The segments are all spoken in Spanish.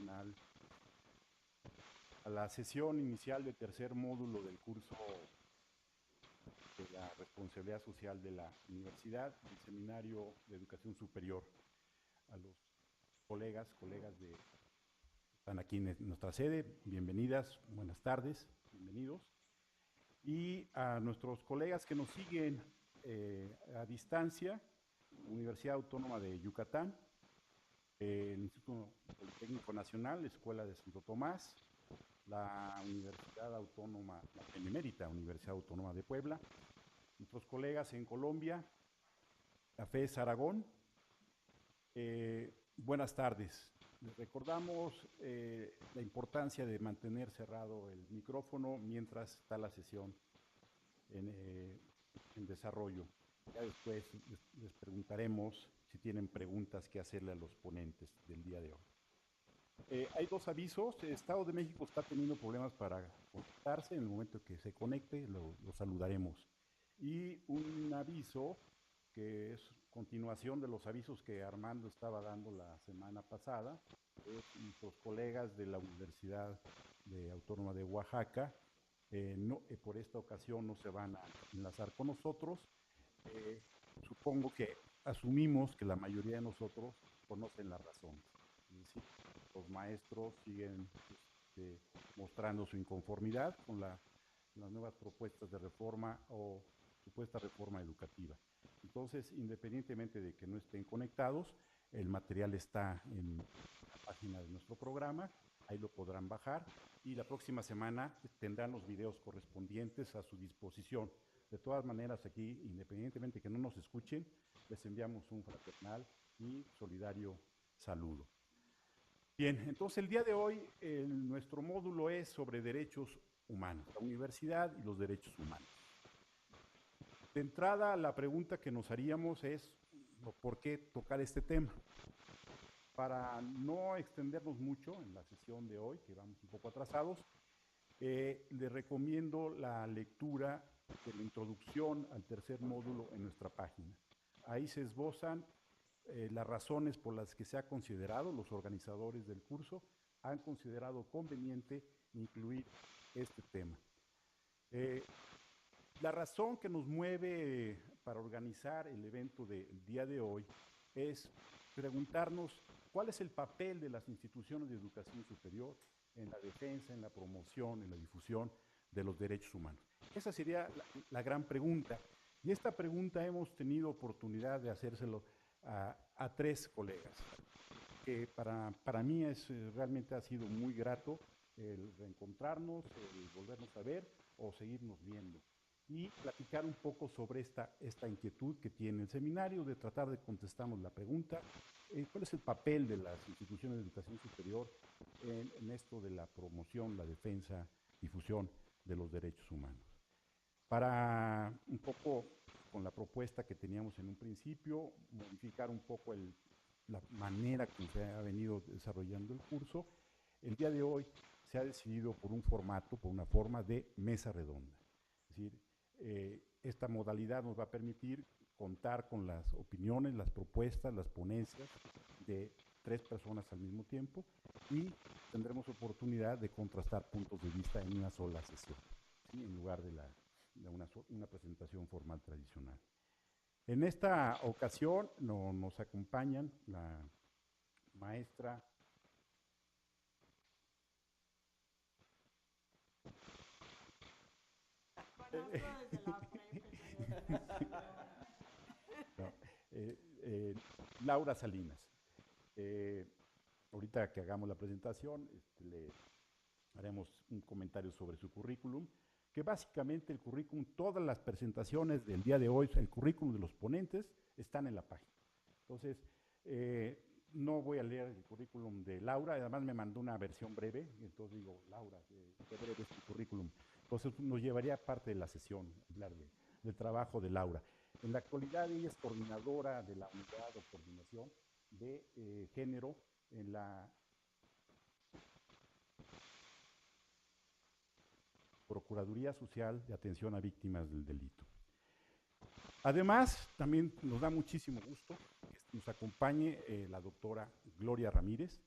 tradicional a la sesión inicial del tercer módulo del curso de la responsabilidad social de la universidad, el Seminario de Educación Superior. A los colegas de, están aquí en nuestra sede, bienvenidas, buenas tardes, bienvenidos. Y a nuestros colegas que nos siguen a distancia, Universidad Autónoma de Yucatán, el Instituto Politécnico Nacional, la Escuela de Santo Tomás, la Universidad Autónoma, la Benemérita Universidad Autónoma de Puebla, nuestros colegas en Colombia, la FES Aragón. Buenas tardes. Les recordamos la importancia de mantener cerrado el micrófono mientras está la sesión en desarrollo. Ya después les preguntaremos si tienen preguntas que hacerle a los ponentes del día de hoy. Hay dos avisos. El Estado de México está teniendo problemas para conectarse. En el momento que se conecte, lo saludaremos. Y un aviso que es continuación de los avisos que Armando estaba dando la semana pasada. Nuestros colegas de la Universidad Autónoma de Oaxaca, por esta ocasión no se van a enlazar con nosotros. Supongo que asumimos que la mayoría de nosotros conocen las razones. Es decir, los maestros siguen mostrando su inconformidad con las nuevas propuestas de reforma o supuesta reforma educativa. Entonces, independientemente de que no estén conectados, el material está en la página de nuestro programa, ahí lo podrán bajar y la próxima semana tendrán los videos correspondientes a su disposición. De todas maneras, aquí, independientemente de que no nos escuchen, les enviamos un fraternal y solidario saludo. Bien, entonces el día de hoy nuestro módulo es sobre derechos humanos, la universidad y los derechos humanos. De entrada, la pregunta que nos haríamos es, ¿por qué tocar este tema? Para no extendernos mucho en la sesión de hoy, que vamos un poco atrasados, les recomiendo la lectura de la introducción al tercer módulo en nuestra página. Ahí se esbozan las razones por las que se ha considerado, los organizadores del curso han considerado conveniente incluir este tema. La razón que nos mueve para organizar el evento del día de hoy es preguntarnos cuál es el papel de las instituciones de educación superior en la defensa, en la promoción, en la difusión de los derechos humanos. Esa sería la gran pregunta. Y esta pregunta hemos tenido oportunidad de hacérselo a tres colegas, que para mí realmente ha sido muy grato el reencontrarnos, el volvernos a ver o seguirnos viendo y platicar un poco sobre esta inquietud que tiene el seminario, de tratar de contestarnos la pregunta, ¿cuál es el papel de las instituciones de educación superior en esto de la promoción, la defensa, difusión de los derechos humanos? Para un poco, con la propuesta que teníamos en un principio, modificar un poco la manera como se ha venido desarrollando el curso, el día de hoy se ha decidido por un formato, por una forma de mesa redonda. Es decir, esta modalidad nos va a permitir contar con las opiniones, las propuestas, las ponencias de tres personas al mismo tiempo y tendremos oportunidad de contrastar puntos de vista en una sola sesión, ¿sí? En lugar de una presentación formal tradicional. En esta ocasión nos acompañan la maestra Conozco desde la prepa. No, Laura Salinas. Ahorita que hagamos la presentación, le haremos un comentario sobre su currículum, que básicamente el currículum, todas las presentaciones del día de hoy, el currículum de los ponentes, están en la página. Entonces, no voy a leer el currículum de Laura, además me mandó una versión breve, entonces digo, Laura, qué breve es tu currículum. Entonces nos llevaría parte de la sesión hablar del trabajo de Laura. En la actualidad ella es coordinadora de la unidad o coordinación de género en la Procuraduría Social de Atención a Víctimas del Delito. Además, también nos da muchísimo gusto que nos acompañe la doctora Gloria Ramírez.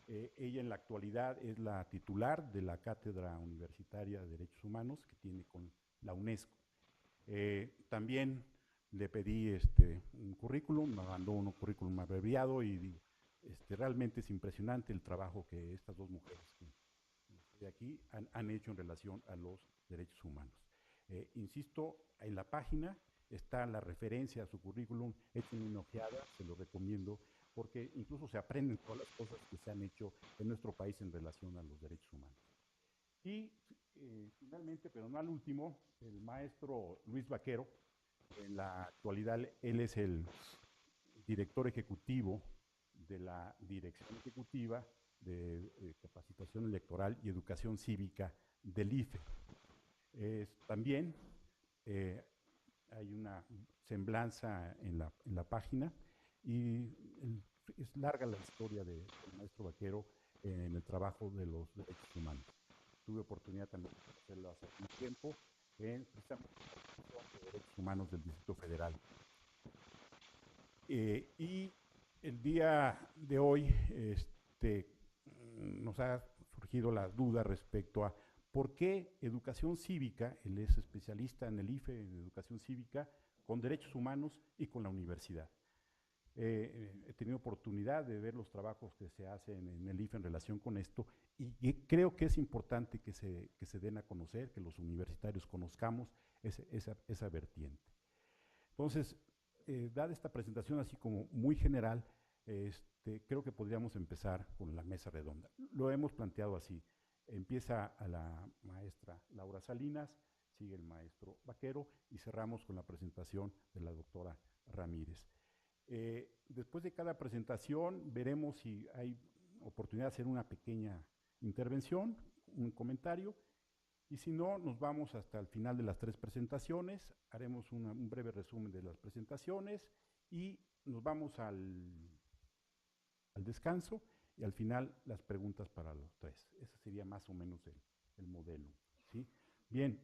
Ella en la actualidad es la titular de la Cátedra Universitaria de Derechos Humanos que tiene con la UNESCO. También le pedí un currículum, me mandó un currículum abreviado y realmente es impresionante el trabajo que estas dos mujeres de aquí han hecho en relación a los derechos humanos. Insisto, en la página está la referencia a su currículum, echen una ojeada, se lo recomiendo, porque incluso se aprenden todas las cosas que se han hecho en nuestro país en relación a los derechos humanos. Y finalmente, pero no al último, el maestro Luis Vaquero, en la actualidad él es el director ejecutivo de la Dirección Ejecutiva de Capacitación Electoral y Educación Cívica del IFE. También hay una semblanza en la página y es larga la historia del maestro Vaquero en el trabajo de los derechos humanos. Tuve oportunidad también de hacerlo hace un tiempo en precisamente la Comisión de Derechos Humanos del Distrito Federal. Y el día de hoy nos ha surgido la duda respecto a por qué educación cívica, él es especialista en el IFE, en educación cívica, con derechos humanos y con la universidad. He tenido oportunidad de ver los trabajos que se hacen en el IFE en relación con esto y creo que es importante que se den a conocer, que los universitarios conozcamos esa vertiente. Entonces, dada esta presentación así como muy general, creo que podríamos empezar con la mesa redonda. Lo hemos planteado así. Empieza a la maestra Laura Salinas, sigue el maestro Vaquero y cerramos con la presentación de la doctora Ramírez. Después de cada presentación veremos si hay oportunidad de hacer una pequeña intervención, un comentario, y si no, nos vamos hasta el final de las 3 presentaciones, haremos un breve resumen de las presentaciones y nos vamos al descanso y al final las preguntas para los 3. Ese sería más o menos el modelo, ¿sí? Bien,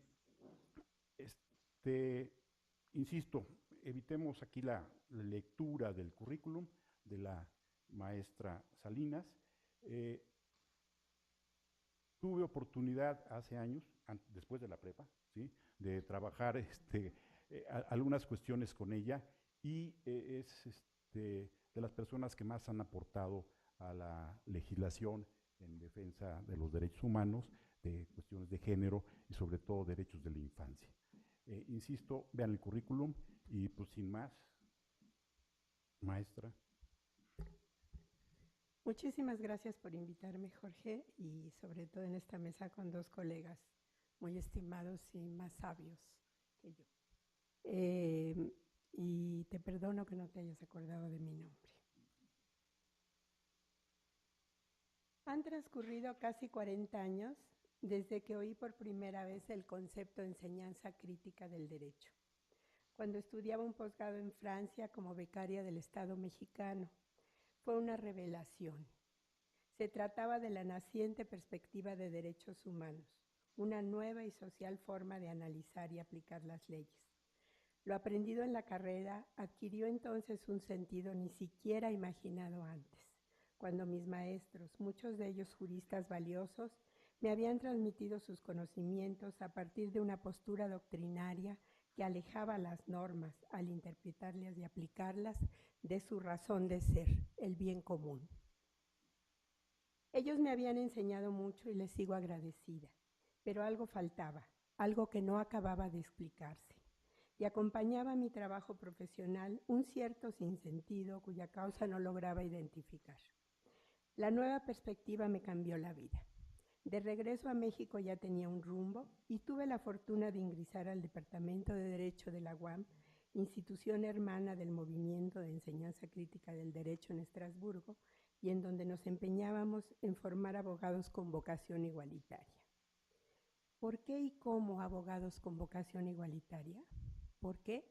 insisto, evitemos aquí la lectura del currículum de la maestra Salinas. Tuve oportunidad hace años, después de la prepa, ¿sí?, de trabajar algunas cuestiones con ella y es de las personas que más han aportado a la legislación en defensa de los derechos humanos, de cuestiones de género y sobre todo derechos de la infancia. Insisto, vean el currículum y pues sin más, maestra. Muchísimas gracias por invitarme, Jorge, y sobre todo en esta mesa con 2 colegas muy estimados y más sabios que yo. Y te perdono que no te hayas acordado de mi nombre. Han transcurrido casi 40 años desde que oí por primera vez el concepto de enseñanza crítica del derecho, cuando estudiaba un posgrado en Francia como becaria del Estado mexicano. Fue una revelación. Se trataba de la naciente perspectiva de derechos humanos, una nueva y social forma de analizar y aplicar las leyes. Lo aprendido en la carrera adquirió entonces un sentido ni siquiera imaginado antes, cuando mis maestros, muchos de ellos juristas valiosos, me habían transmitido sus conocimientos a partir de una postura doctrinaria que alejaba las normas al interpretarlas y aplicarlas de su razón de ser, el bien común. Ellos me habían enseñado mucho y les sigo agradecida, pero algo faltaba, algo que no acababa de explicarse, y acompañaba a mi trabajo profesional un cierto sinsentido cuya causa no lograba identificar. La nueva perspectiva me cambió la vida. De regreso a México ya tenía un rumbo y tuve la fortuna de ingresar al Departamento de Derecho de la UAM, institución hermana del Movimiento de Enseñanza Crítica del Derecho en Estrasburgo, y en donde nos empeñábamos en formar abogados con vocación igualitaria. ¿Por qué y cómo abogados con vocación igualitaria? ¿Por qué?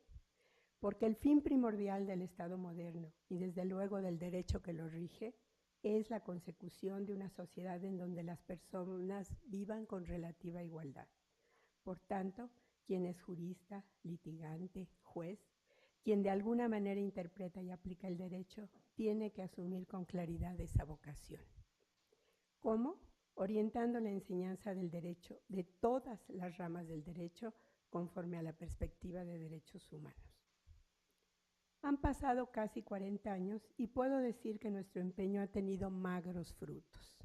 Porque el fin primordial del Estado moderno y desde luego del derecho que lo rige es la consecución de una sociedad en donde las personas vivan con relativa igualdad. Por tanto, quien es jurista, litigante, juez, quien de alguna manera interpreta y aplica el derecho, tiene que asumir con claridad esa vocación. ¿Cómo? Orientando la enseñanza del derecho, de todas las ramas del derecho, conforme a la perspectiva de derechos humanos. Han pasado casi 40 años y puedo decir que nuestro empeño ha tenido magros frutos.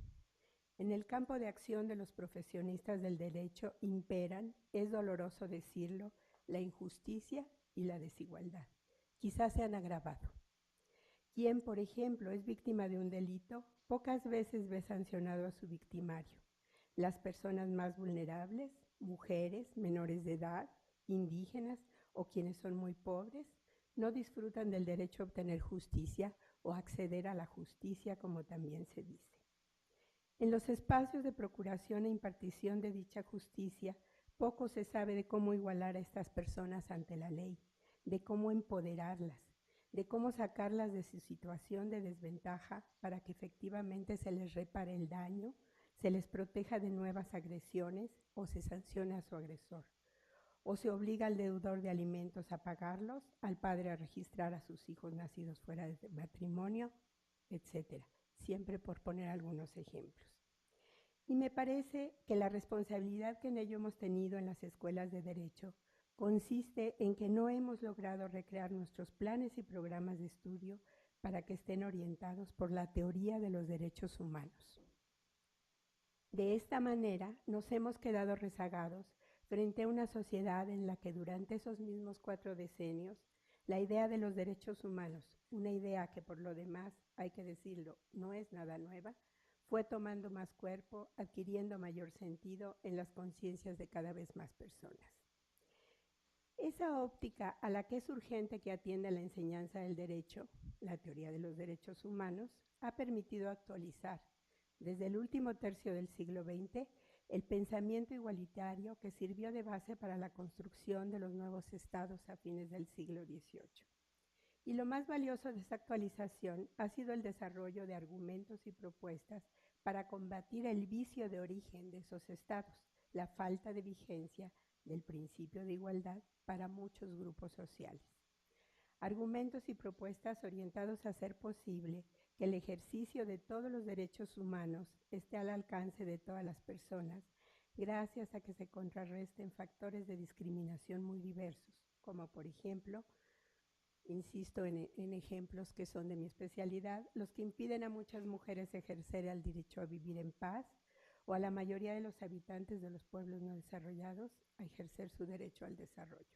En el campo de acción de los profesionistas del derecho imperan, es doloroso decirlo, la injusticia y la desigualdad. Quizás se han agravado. Quien, por ejemplo, es víctima de un delito, pocas veces ve sancionado a su victimario. Las personas más vulnerables, mujeres, menores de edad, indígenas o quienes son muy pobres, no disfrutan del derecho a obtener justicia o acceder a la justicia, como también se dice. En los espacios de procuración e impartición de dicha justicia, poco se sabe de cómo igualar a estas personas ante la ley, de cómo empoderarlas, de cómo sacarlas de su situación de desventaja para que efectivamente se les repare el daño, se les proteja de nuevas agresiones o se sancione a su agresor. O se obliga al deudor de alimentos a pagarlos, al padre a registrar a sus hijos nacidos fuera de matrimonio, etc. Siempre por poner algunos ejemplos. Y me parece que la responsabilidad que en ello hemos tenido en las escuelas de derecho consiste en que no hemos logrado recrear nuestros planes y programas de estudio para que estén orientados por la teoría de los derechos humanos. De esta manera nos hemos quedado rezagados frente a una sociedad en la que durante esos mismos 4 decenios la idea de los derechos humanos, una idea que por lo demás, hay que decirlo, no es nada nueva, fue tomando más cuerpo, adquiriendo mayor sentido en las conciencias de cada vez más personas. Esa óptica a la que es urgente que atienda la enseñanza del derecho, la teoría de los derechos humanos, ha permitido actualizar, desde el último tercio del siglo XX, el pensamiento igualitario que sirvió de base para la construcción de los nuevos estados a fines del siglo XVIII. Y lo más valioso de esta actualización ha sido el desarrollo de argumentos y propuestas para combatir el vicio de origen de esos estados, la falta de vigencia del principio de igualdad para muchos grupos sociales. Argumentos y propuestas orientados a hacer posible que el ejercicio de todos los derechos humanos esté al alcance de todas las personas, gracias a que se contrarresten factores de discriminación muy diversos, como por ejemplo, insisto en ejemplos que son de mi especialidad, los que impiden a muchas mujeres ejercer el derecho a vivir en paz o a la mayoría de los habitantes de los pueblos no desarrollados a ejercer su derecho al desarrollo.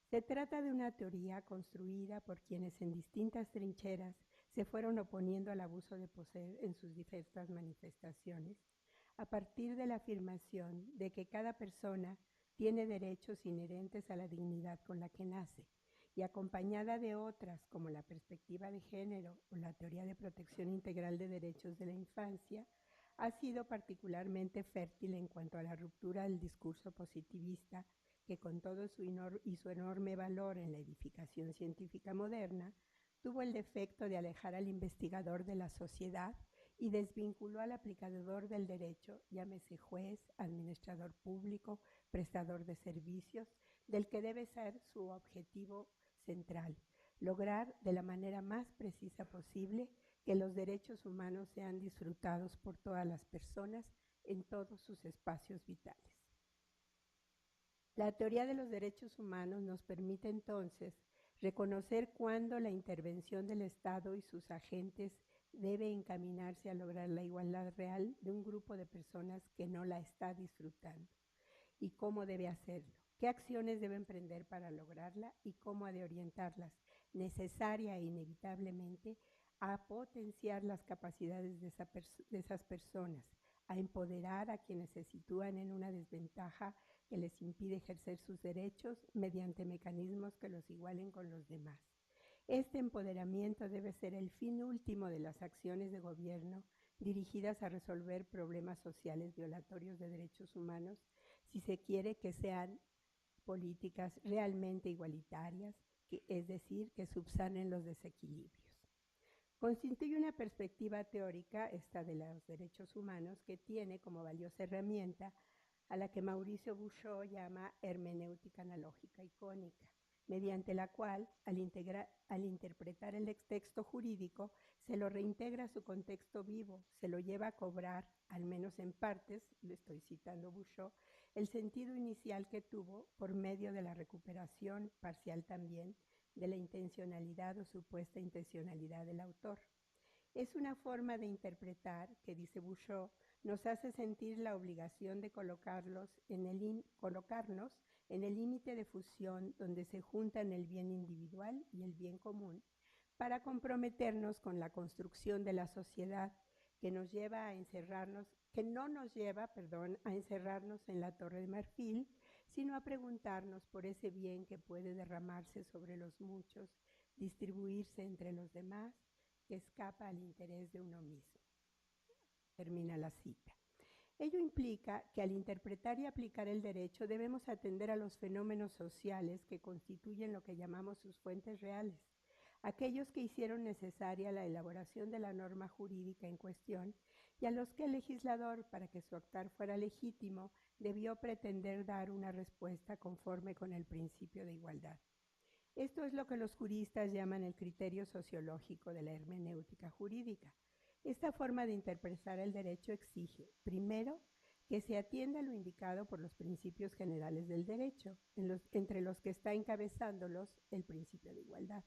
Se trata de una teoría construida por quienes en distintas trincheras se fueron oponiendo al abuso de poder en sus diversas manifestaciones, a partir de la afirmación de que cada persona tiene derechos inherentes a la dignidad con la que nace, y acompañada de otras como la perspectiva de género o la teoría de protección integral de derechos de la infancia, ha sido particularmente fértil en cuanto a la ruptura del discurso positivista que con todo su enorme valor en la edificación científica moderna, tuvo el defecto de alejar al investigador de la sociedad y desvinculó al aplicador del derecho, llámese juez, administrador público, prestador de servicios, del que debe ser su objetivo central, lograr de la manera más precisa posible que los derechos humanos sean disfrutados por todas las personas en todos sus espacios vitales. La teoría de los derechos humanos nos permite entonces reconocer cuándo la intervención del Estado y sus agentes debe encaminarse a lograr la igualdad real de un grupo de personas que no la está disfrutando y cómo debe hacerlo, qué acciones debe emprender para lograrla y cómo ha de orientarlas, necesaria e inevitablemente, a potenciar las capacidades de esas personas, a empoderar a quienes se sitúan en una desventaja que les impide ejercer sus derechos mediante mecanismos que los igualen con los demás. Este empoderamiento debe ser el fin último de las acciones de gobierno dirigidas a resolver problemas sociales violatorios de derechos humanos, si se quiere que sean políticas realmente igualitarias, es decir, que subsanen los desequilibrios. Constituye una perspectiva teórica, esta de los derechos humanos, que tiene como valiosa herramienta a la que Mauricio Bouchot llama hermenéutica analógica icónica, mediante la cual, al interpretar el texto jurídico, se lo reintegra a su contexto vivo, se lo lleva a cobrar, al menos en partes, le estoy citando Bouchot, el sentido inicial que tuvo por medio de la recuperación, parcial también, de la intencionalidad o supuesta intencionalidad del autor. Es una forma de interpretar que, dice Bouchot, nos hace sentir la obligación de colocarnos en el límite de fusión donde se juntan el bien individual y el bien común, para comprometernos con la construcción de la sociedad que nos lleva a encerrarnos, que no nos lleva, a encerrarnos en la Torre de Marfil, sino a preguntarnos por ese bien que puede derramarse sobre los muchos, distribuirse entre los demás, que escapa al interés de uno mismo. Termina la cita. Ello implica que al interpretar y aplicar el derecho debemos atender a los fenómenos sociales que constituyen lo que llamamos sus fuentes reales, aquellos que hicieron necesaria la elaboración de la norma jurídica en cuestión y a los que el legislador, para que su actuar fuera legítimo, debió pretender dar una respuesta conforme con el principio de igualdad. Esto es lo que los juristas llaman el criterio sociológico de la hermenéutica jurídica. Esta forma de interpretar el derecho exige, primero, que se atienda a lo indicado por los principios generales del derecho, entre los que está encabezándolos el principio de igualdad,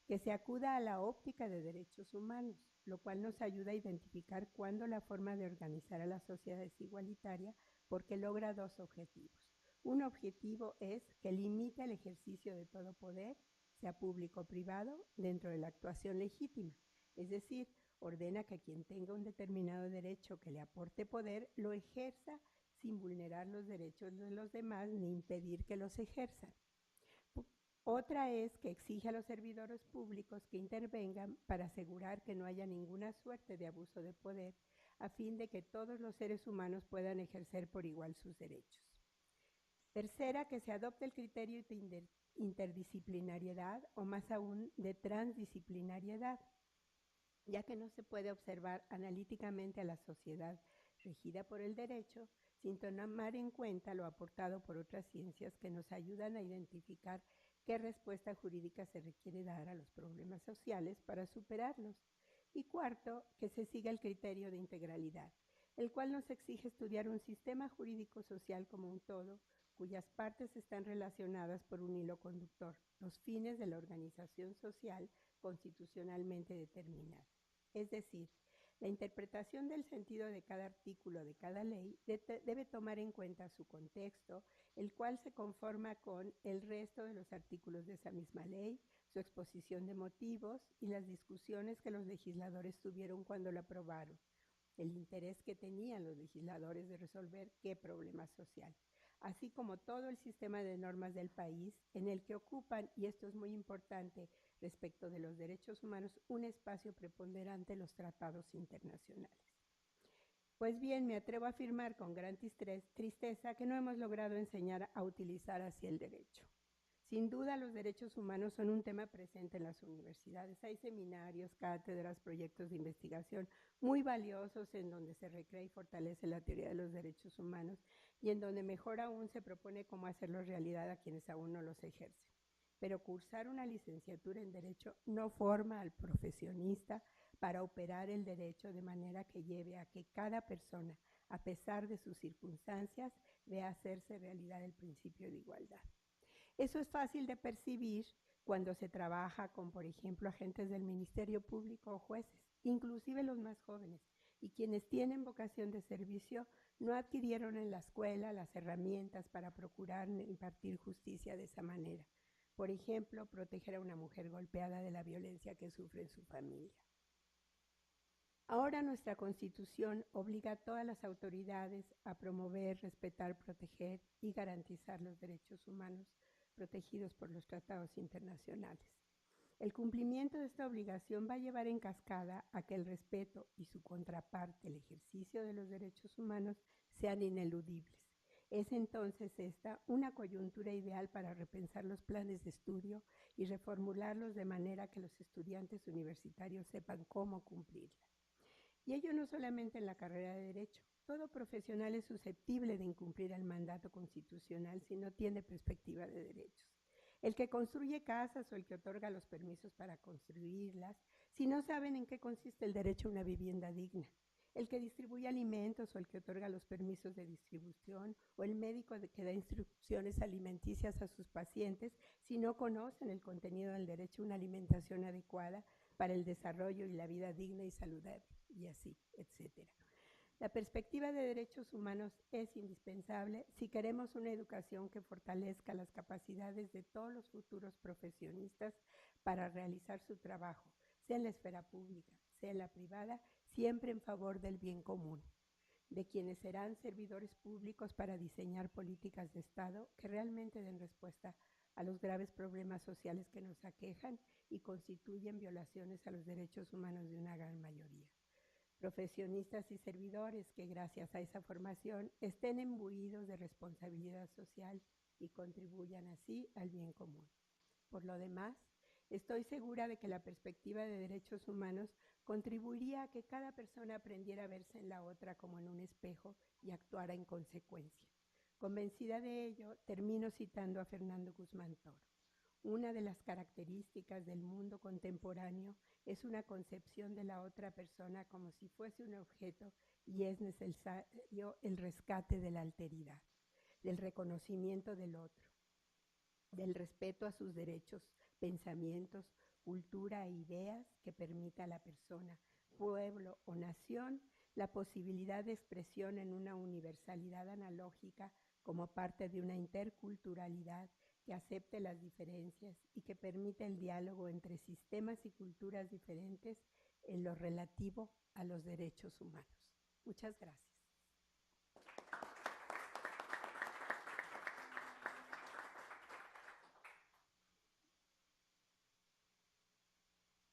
que se acuda a la óptica de derechos humanos, lo cual nos ayuda a identificar cuándo la forma de organizar a la sociedad es igualitaria, porque logra dos objetivos. Un objetivo es que limite el ejercicio de todo poder, sea público o privado, dentro de la actuación legítima, es decir, ordena que quien tenga un determinado derecho que le aporte poder, lo ejerza sin vulnerar los derechos de los demás ni impedir que los ejerzan. Otra es que exige a los servidores públicos que intervengan para asegurar que no haya ninguna suerte de abuso de poder, a fin de que todos los seres humanos puedan ejercer por igual sus derechos. Tercera, que se adopte el criterio de interdisciplinariedad o más aún de transdisciplinariedad, ya que no se puede observar analíticamente a la sociedad regida por el derecho sin tomar en cuenta lo aportado por otras ciencias que nos ayudan a identificar qué respuesta jurídica se requiere dar a los problemas sociales para superarlos. Y cuarto, que se siga el criterio de integralidad, el cual nos exige estudiar un sistema jurídico social como un todo, cuyas partes están relacionadas por un hilo conductor, los fines de la organización social constitucionalmente determinada. Es decir, la interpretación del sentido de cada artículo de cada ley debe tomar en cuenta su contexto, el cual se conforma con el resto de los artículos de esa misma ley, su exposición de motivos y las discusiones que los legisladores tuvieron cuando la aprobaron, el interés que tenían los legisladores de resolver qué problema social, así como todo el sistema de normas del país en el que ocupan, y esto es muy importante respecto de los derechos humanos, un espacio preponderante los tratados internacionales. Pues bien, me atrevo a afirmar con gran tristeza que no hemos logrado enseñar a utilizar así el derecho. Sin duda, los derechos humanos son un tema presente en las universidades. Hay seminarios, cátedras, proyectos de investigación muy valiosos en donde se recrea y fortalece la teoría de los derechos humanos y en donde mejor aún se propone cómo hacerlos realidad a quienes aún no los ejercen. Pero cursar una licenciatura en Derecho no forma al profesionista para operar el derecho de manera que lleve a que cada persona, a pesar de sus circunstancias, vea hacerse realidad el principio de igualdad. Eso es fácil de percibir cuando se trabaja con, por ejemplo, agentes del Ministerio Público o jueces, inclusive los más jóvenes, y quienes tienen vocación de servicio no adquirieron en la escuela las herramientas para procurar impartir justicia de esa manera. Por ejemplo, proteger a una mujer golpeada de la violencia que sufre en su familia. Ahora nuestra Constitución obliga a todas las autoridades a promover, respetar, proteger y garantizar los derechos humanos protegidos por los tratados internacionales. El cumplimiento de esta obligación va a llevar en cascada a que el respeto y su contraparte, el ejercicio de los derechos humanos, sean ineludibles. Es entonces esta una coyuntura ideal para repensar los planes de estudio y reformularlos de manera que los estudiantes universitarios sepan cómo cumplirla. Y ello no solamente en la carrera de Derecho. Todo profesional es susceptible de incumplir el mandato constitucional si no tiene perspectiva de derechos. el que construye casas o el que otorga los permisos para construirlas, si no saben en qué consiste el derecho a una vivienda digna, el que distribuye alimentos o el que otorga los permisos de distribución, o el médico que da instrucciones alimenticias a sus pacientes si no conocen el contenido del derecho a una alimentación adecuada para el desarrollo y la vida digna y saludable, y así, etcétera. La perspectiva de derechos humanos es indispensable si queremos una educación que fortalezca las capacidades de todos los futuros profesionistas para realizar su trabajo, sea en la esfera pública, sea en la privada, siempre en favor del bien común, de quienes serán servidores públicos para diseñar políticas de Estado que realmente den respuesta a los graves problemas sociales que nos aquejan y constituyen violaciones a los derechos humanos de una gran mayoría. Profesionistas y servidores que gracias a esa formación estén imbuidos de responsabilidad social y contribuyan así al bien común. Por lo demás, estoy segura de que la perspectiva de derechos humanos contribuiría a que cada persona aprendiera a verse en la otra como en un espejo y actuara en consecuencia. Convencida de ello, termino citando a Fernando Guzmán Toro. Una de las características del mundo contemporáneo es una concepción de la otra persona como si fuese un objeto, y es necesario el rescate de la alteridad, del reconocimiento del otro, del respeto a sus derechos, pensamientos, cultura e ideas que permita a la persona, pueblo o nación la posibilidad de expresión en una universalidad analógica como parte de una interculturalidad que acepte las diferencias y que permita el diálogo entre sistemas y culturas diferentes en lo relativo a los derechos humanos. Muchas gracias.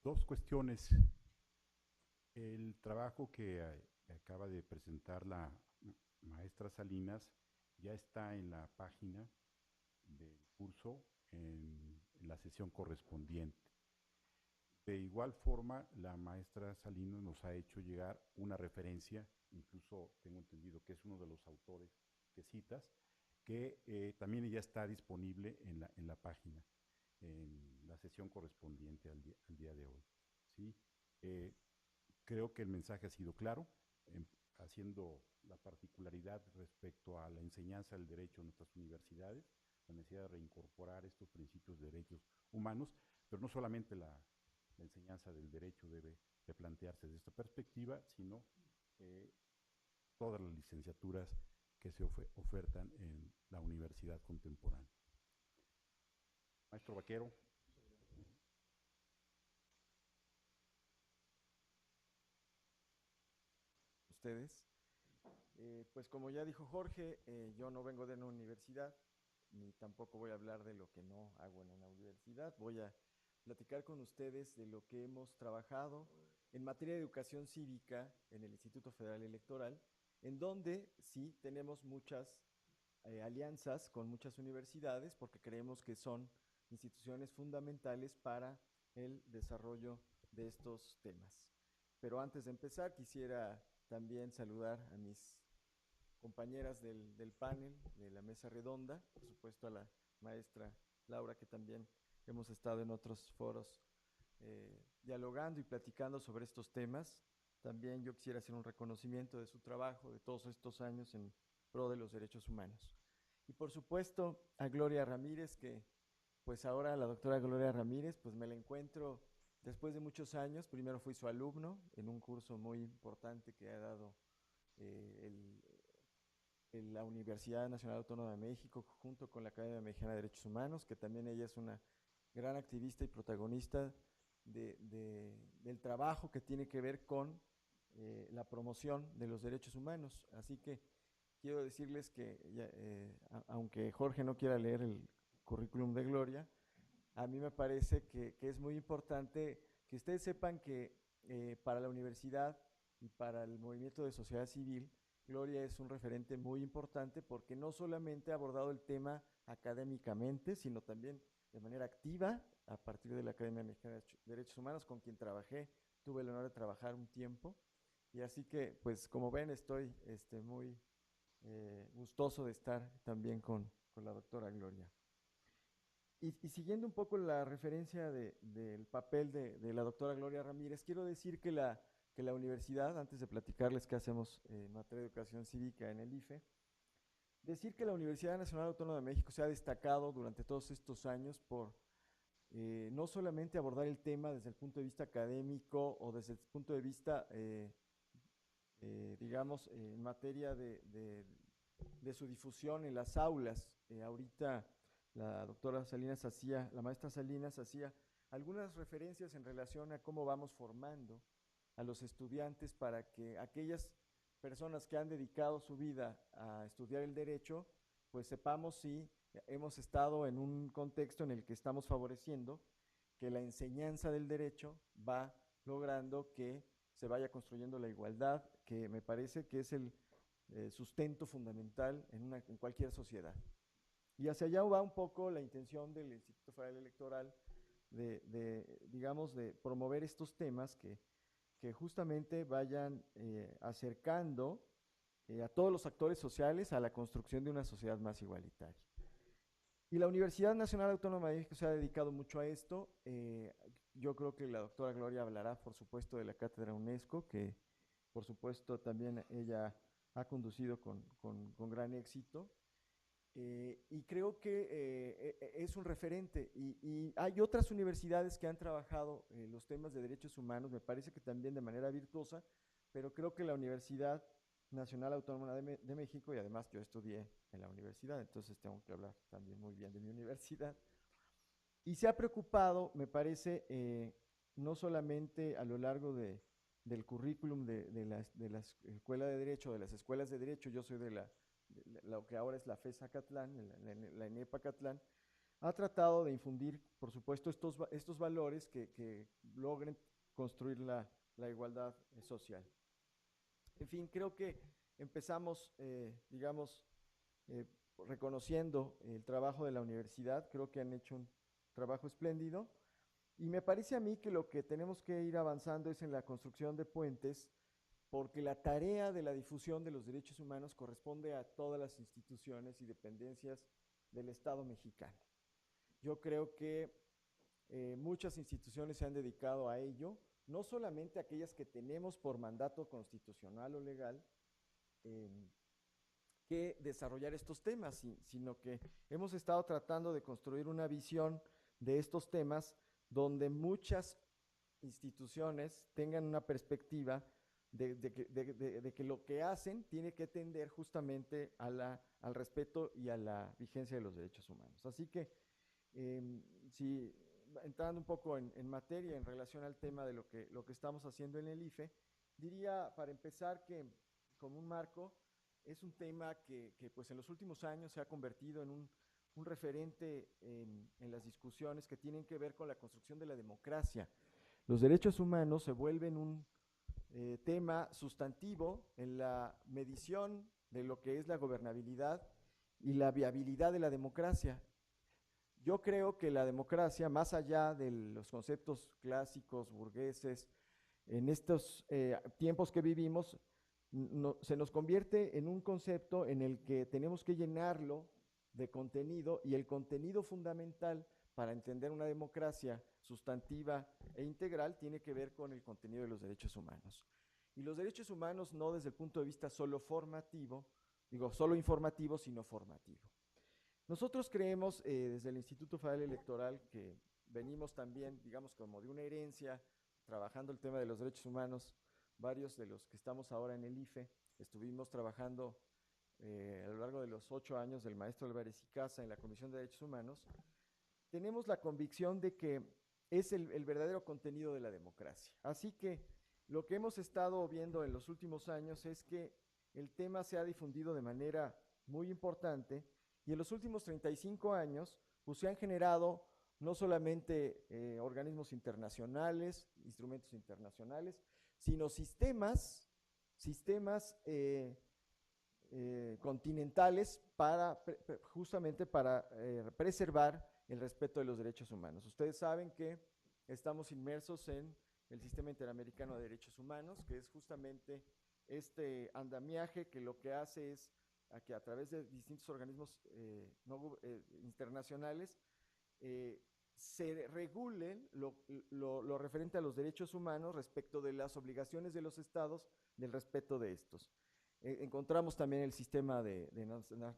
Dos cuestiones. El trabajo que acaba de presentar la maestra Salinas ya está en la página del curso en la sesión correspondiente. De igual forma, la maestra Salinas nos ha hecho llegar una referencia, incluso tengo entendido que es uno de los autores que citas, que también ya está disponible en la página, en la sesión correspondiente al día de hoy. ¿Sí? Creo que el mensaje ha sido claro, haciendo la particularidad respecto a la enseñanza del derecho en nuestras universidades, la necesidad de reincorporar estos principios de derechos humanos, pero no solamente la enseñanza del derecho debe de plantearse desde esta perspectiva, sino todas las licenciaturas que se ofertan en la universidad contemporánea. Maestro Vaquero. Ustedes. Pues como ya dijo Jorge, yo no vengo de una universidad, ni tampoco voy a hablar de lo que no hago en una universidad. Voy a platicar con ustedes de lo que hemos trabajado en materia de educación cívica en el Instituto Federal Electoral, en donde sí tenemos muchas alianzas con muchas universidades, porque creemos que son instituciones fundamentales para el desarrollo de estos temas. Pero antes de empezar, quisiera también saludar a mis compañeras del panel, de la mesa redonda, por supuesto a la maestra Laura, que también hemos estado en otros foros dialogando y platicando sobre estos temas. También yo quisiera hacer un reconocimiento de su trabajo de todos estos años en pro de los derechos humanos. Y por supuesto a Gloria Ramírez, que pues ahora la doctora Gloria Ramírez, pues me la encuentro después de muchos años. Primero fui su alumno en un curso muy importante que ha dado la Universidad Nacional Autónoma de México junto con la Academia Mexicana de Derechos Humanos, que también ella es una gran activista y protagonista del trabajo que tiene que ver con la promoción de los derechos humanos. Así que quiero decirles que, aunque Jorge no quiera leer el currículum de Gloria, a mí me parece que es muy importante que ustedes sepan que para la universidad y para el movimiento de sociedad civil, Gloria es un referente muy importante porque no solamente ha abordado el tema académicamente, sino también de manera activa a partir de la Academia Mexicana de Derechos Humanos, con quien trabajé, tuve el honor de trabajar un tiempo. Y así que, pues como ven, estoy muy gustoso de estar también con la doctora Gloria. y siguiendo un poco la referencia del papel de la doctora Gloria Ramírez, quiero decir que la universidad, antes de platicarles qué hacemos en materia de educación cívica en el IFE, decir que la Universidad Nacional Autónoma de México se ha destacado durante todos estos años por no solamente abordar el tema desde el punto de vista académico o desde el punto de vista, digamos, en materia de su difusión en las aulas. Ahorita la doctora Salinas hacía, la maestra Salinas hacía algunas referencias en relación a cómo vamos formando a los estudiantes para que aquellas personas que han dedicado su vida a estudiar el derecho, pues sepamos si hemos estado en un contexto en el que estamos favoreciendo que la enseñanza del derecho va logrando que se vaya construyendo la igualdad, que me parece que es el sustento fundamental en cualquier sociedad. Y hacia allá va un poco la intención del Instituto Federal Electoral digamos, de promover estos temas que justamente vayan acercando a todos los actores sociales a la construcción de una sociedad más igualitaria. Y la Universidad Nacional Autónoma de México se ha dedicado mucho a esto. Yo creo que la doctora Gloria hablará, por supuesto, de la Cátedra UNESCO, que por supuesto también ella ha conducido con gran éxito. Y creo que es un referente. Y hay otras universidades que han trabajado los temas de derechos humanos, me parece que también de manera virtuosa, pero creo que la Universidad Nacional Autónoma de México, y además yo estudié en la universidad, entonces tengo que hablar también muy bien de mi universidad, y se ha preocupado, me parece, no solamente a lo largo del currículum de la Escuela de Derecho, de las escuelas de Derecho, yo soy de lo que ahora es la FES Acatlán, la ENEP Acatlán, ha tratado de infundir, por supuesto, estos valores que logren construir la igualdad social. En fin, creo que empezamos, digamos, reconociendo el trabajo de la universidad. Creo que han hecho un trabajo espléndido. Y me parece a mí que lo que tenemos que ir avanzando es en la construcción de puentes, porque la tarea de la difusión de los derechos humanos corresponde a todas las instituciones y dependencias del Estado mexicano. Yo creo que muchas instituciones se han dedicado a ello, no solamente aquellas que tenemos por mandato constitucional o legal que desarrollar estos temas, sino que hemos estado tratando de construir una visión de estos temas donde muchas instituciones tengan una perspectiva de que lo que hacen tiene que tender justamente al respeto y a la vigencia de los derechos humanos. Así que, si entrando un poco en materia en relación al tema de lo que estamos haciendo en el IFE, diría para empezar que como un marco es un tema que pues en los últimos años se ha convertido en un referente en las discusiones que tienen que ver con la construcción de la democracia. Los derechos humanos se vuelven un tema sustantivo en la medición de lo que es la gobernabilidad y la viabilidad de la democracia. Yo creo que la democracia, más allá de los conceptos clásicos, burgueses, en estos tiempos que vivimos, se nos convierte en un concepto en el que tenemos que llenarlo de contenido, y el contenido fundamental para entender una democracia sustantiva e integral tiene que ver con el contenido de los derechos humanos. Y los derechos humanos no desde el punto de vista solo formativo, solo informativo, sino formativo. Nosotros creemos desde el Instituto Federal Electoral que venimos también, digamos, como de una herencia, trabajando el tema de los derechos humanos. Varios de los que estamos ahora en el IFE estuvimos trabajando a lo largo de los 8 años del maestro Álvarez y Casa en la Comisión de Derechos Humanos. Tenemos la convicción de que es el verdadero contenido de la democracia. Así que lo que hemos estado viendo en los últimos años es que el tema se ha difundido de manera muy importante, y en los últimos 35 años pues, se han generado no solamente organismos internacionales, instrumentos internacionales, sino sistemas continentales justamente para preservar el respeto de los derechos humanos. Ustedes saben que estamos inmersos en el Sistema Interamericano de Derechos Humanos, que es justamente este andamiaje que lo que hace es que a través de distintos organismos internacionales se regulen lo referente a los derechos humanos respecto de las obligaciones de los estados del respeto de estos. Encontramos también el sistema de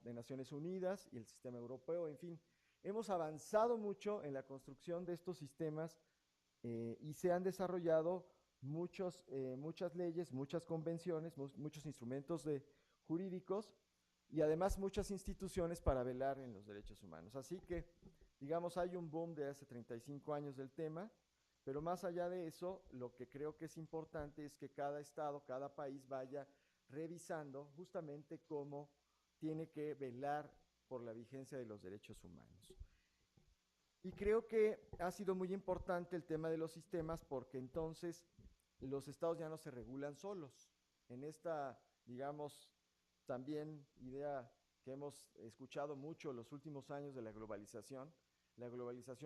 Naciones Unidas y el sistema europeo, en fin, hemos avanzado mucho en la construcción de estos sistemas y se han desarrollado muchas leyes, muchas convenciones, muchos instrumentos jurídicos y además muchas instituciones para velar en los derechos humanos. Así que, digamos, hay un boom de hace 35 años del tema, pero más allá de eso, lo que creo que es importante es que cada estado, cada país vaya revisando justamente cómo tiene que velar por la vigencia de los derechos humanos. Y creo que ha sido muy importante el tema de los sistemas porque entonces los estados ya no se regulan solos. En esta, digamos, también idea que hemos escuchado mucho en los últimos años de la globalización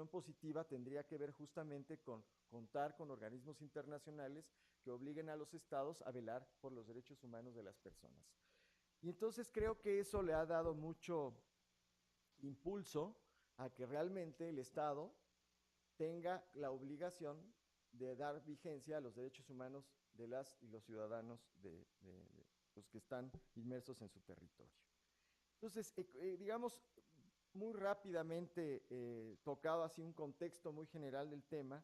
positiva tendría que ver justamente con contar con organismos internacionales que obliguen a los estados a velar por los derechos humanos de las personas. Y entonces creo que eso le ha dado mucho impulso a que realmente el Estado tenga la obligación de dar vigencia a los derechos humanos de las y los ciudadanos de los que están inmersos en su territorio. Entonces, digamos, muy rápidamente, tocado así un contexto muy general del tema,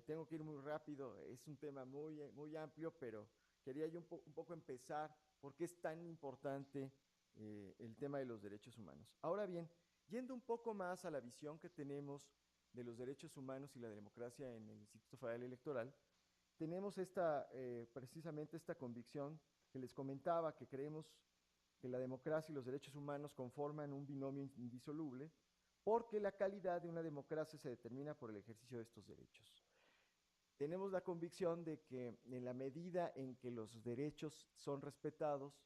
tengo que ir muy rápido, es un tema muy amplio, pero quería yo un poco empezar por qué es tan importante el tema de los derechos humanos. Ahora bien, yendo un poco más a la visión que tenemos de los derechos humanos y la democracia en el Instituto Federal Electoral, tenemos precisamente esta convicción que les comentaba, que creemos que la democracia y los derechos humanos conforman un binomio indisoluble, porque la calidad de una democracia se determina por el ejercicio de estos derechos. Tenemos la convicción de que en la medida en que los derechos son respetados,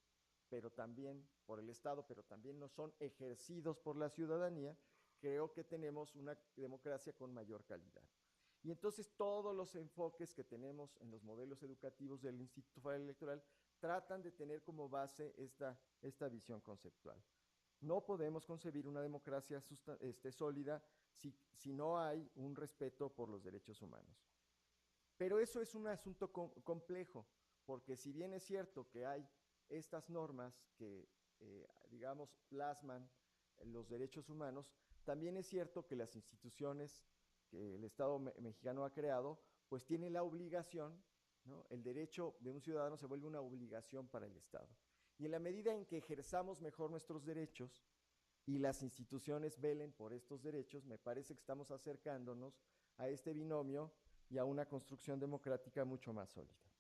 pero también por el Estado, pero también no son ejercidos por la ciudadanía, creo que tenemos una democracia con mayor calidad. Y entonces todos los enfoques que tenemos en los modelos educativos del Instituto Federal Electoral tratan de tener como base esta visión conceptual. No podemos concebir una democracia sólida si no hay un respeto por los derechos humanos. Pero eso es un asunto complejo, porque si bien es cierto que hay estas normas que, digamos, plasman los derechos humanos, también es cierto que las instituciones que el Estado mexicano ha creado, pues tienen la obligación, ¿no? El derecho de un ciudadano se vuelve una obligación para el Estado. Y en la medida en que ejerzamos mejor nuestros derechos y las instituciones velen por estos derechos, me parece que estamos acercándonos a este binomio y a una construcción democrática mucho más sólida.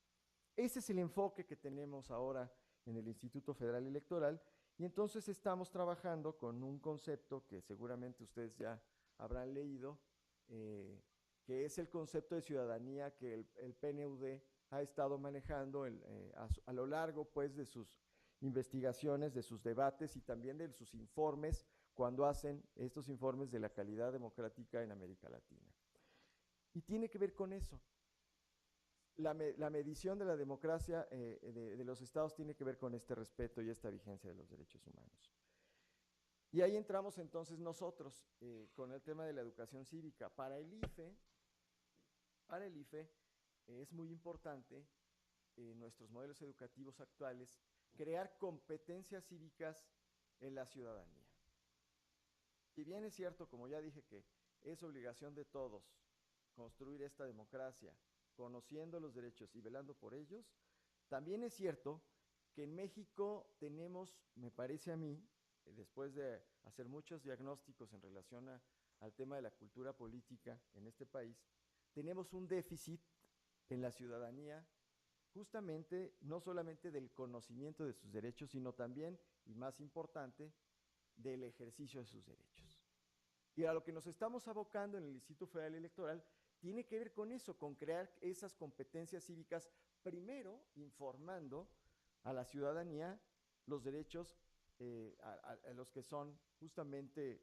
Ese es el enfoque que tenemos ahora en el Instituto Federal Electoral y entonces estamos trabajando con un concepto que seguramente ustedes ya habrán leído, que es el concepto de ciudadanía que el PNUD ha estado manejando a lo largo pues, de sus investigaciones, de sus debates y también de sus informes cuando hacen estos informes de la calidad democrática en América Latina. Y tiene que ver con eso. La medición de la democracia de los estados tiene que ver con este respeto y esta vigencia de los derechos humanos. Y ahí entramos entonces nosotros con el tema de la educación cívica. Para el IFE es muy importante en nuestros modelos educativos actuales crear competencias cívicas en la ciudadanía. Si bien es cierto, como ya dije, que es obligación de todos construir esta democracia, conociendo los derechos y velando por ellos, también es cierto que en México tenemos, me parece a mí, después de hacer muchos diagnósticos en relación al tema de la cultura política en este país, tenemos un déficit en la ciudadanía justamente no solamente del conocimiento de sus derechos, sino también, y más importante, del ejercicio de sus derechos. Y a lo que nos estamos abocando en el Instituto Federal Electoral tiene que ver con eso, con crear esas competencias cívicas, primero informando a la ciudadanía los derechos a los que son justamente,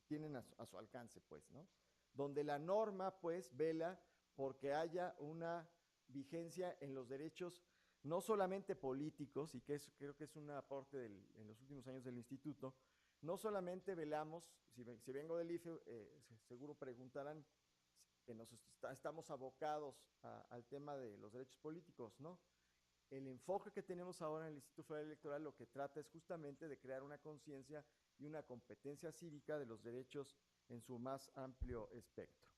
tienen a su alcance, pues, ¿no? Donde la norma, pues, vela porque haya una vigencia en los derechos, no solamente políticos, y que creo que es un aporte en los últimos años del instituto, No solamente velamos, si vengo del IFE, seguro preguntarán que estamos abocados al tema de los derechos políticos, ¿no? El enfoque que tenemos ahora en el Instituto Federal Electoral lo que trata es justamente de crear una conciencia y una competencia cívica de los derechos en su más amplio espectro.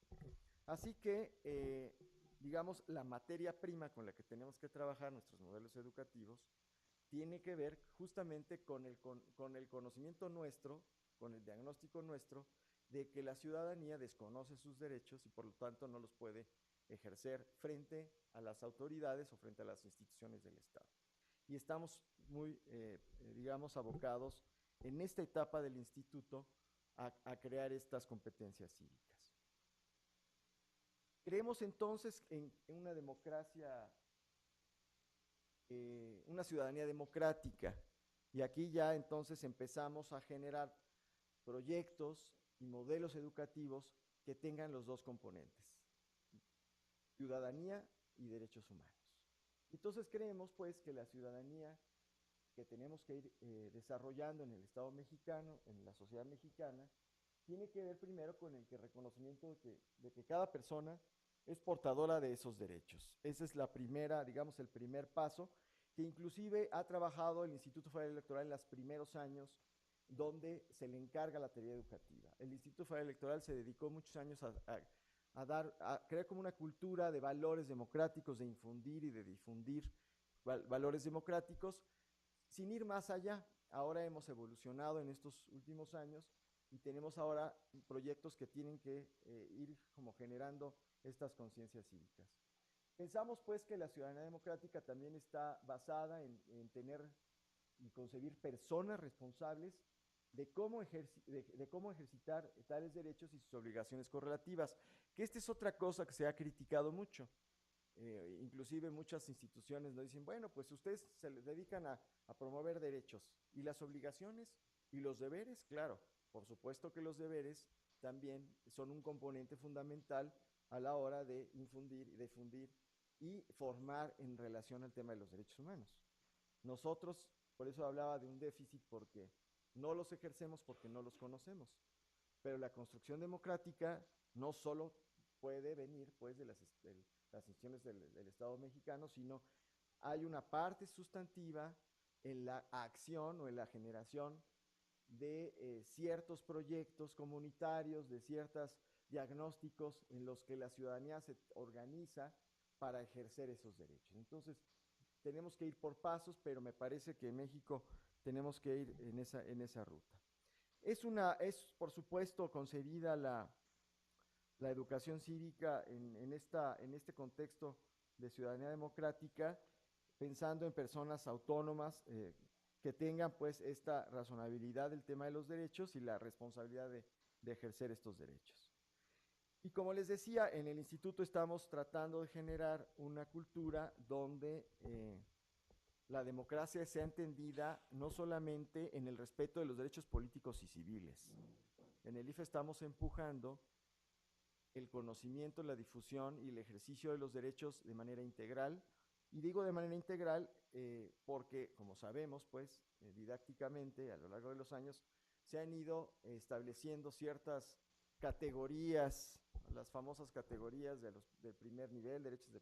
Así que, digamos, la materia prima con la que tenemos que trabajar nuestros modelos educativos tiene que ver justamente con el conocimiento nuestro, con el diagnóstico nuestro, de que la ciudadanía desconoce sus derechos y por lo tanto no los puede ejercer frente a las autoridades o frente a las instituciones del Estado. Y estamos muy, digamos, abocados en esta etapa del instituto a crear estas competencias cívicas. Creemos entonces en una democracia, una ciudadanía democrática, y aquí ya entonces empezamos a generar proyectos y modelos educativos que tengan los dos componentes, ciudadanía y derechos humanos. Entonces creemos pues que la ciudadanía que tenemos que ir desarrollando en el Estado mexicano, en la sociedad mexicana, tiene que ver primero con el reconocimiento de que cada persona es portadora de esos derechos. Esa es la primera, digamos, el primer paso, que inclusive ha trabajado el Instituto Federal Electoral en los primeros años, donde se le encarga la teoría educativa. El Instituto Federal Electoral se dedicó muchos años a crear como una cultura de valores democráticos, de infundir y de difundir valores democráticos, sin ir más allá. Ahora hemos evolucionado en estos últimos años y tenemos ahora proyectos que tienen que ir como generando estas conciencias cívicas. Pensamos pues que la ciudadanía democrática también está basada en tener y concebir personas responsables de cómo ejercitar tales derechos y sus obligaciones correlativas, que esta es otra cosa que se ha criticado mucho. Inclusive muchas instituciones nos dicen, bueno, pues ustedes se dedican a promover derechos, y las obligaciones y los deberes, claro, por supuesto que los deberes también son un componente fundamental a la hora de infundir y difundir y formar en relación al tema de los derechos humanos. Nosotros, por eso hablaba de un déficit, porque no los ejercemos porque no los conocemos, pero la construcción democrática no solo puede venir pues de las instituciones del Estado mexicano, sino hay una parte sustantiva en la acción o en la generación de ciertos proyectos comunitarios, de ciertos diagnósticos en los que la ciudadanía se organiza para ejercer esos derechos. Entonces, tenemos que ir por pasos, pero me parece que en México tenemos que ir en esa ruta. Es por supuesto concebida la educación cívica en este contexto de ciudadanía democrática, pensando en personas autónomas que tengan pues esta razonabilidad del tema de los derechos y la responsabilidad de ejercer estos derechos. Y como les decía, en el instituto estamos tratando de generar una cultura donde la democracia sea entendida no solamente en el respeto de los derechos políticos y civiles. En el IFE estamos empujando el conocimiento, la difusión y el ejercicio de los derechos de manera integral. Y digo de manera integral porque, como sabemos, pues, didácticamente, a lo largo de los años, se han ido estableciendo ciertas categorías, las famosas categorías del primer nivel, derechos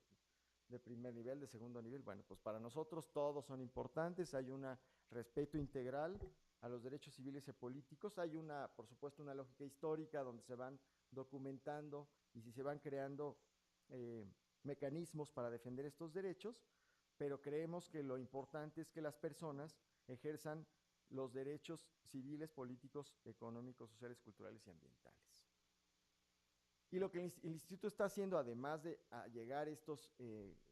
de primer nivel, de segundo nivel. Bueno, pues para nosotros todos son importantes, hay un respeto integral a los derechos civiles y políticos, hay por supuesto, una lógica histórica donde se van documentando y se van creando mecanismos para defender estos derechos, pero creemos que lo importante es que las personas ejerzan los derechos civiles, políticos, económicos, sociales, culturales y ambientales. Y lo que el instituto está haciendo, además de llegar estos,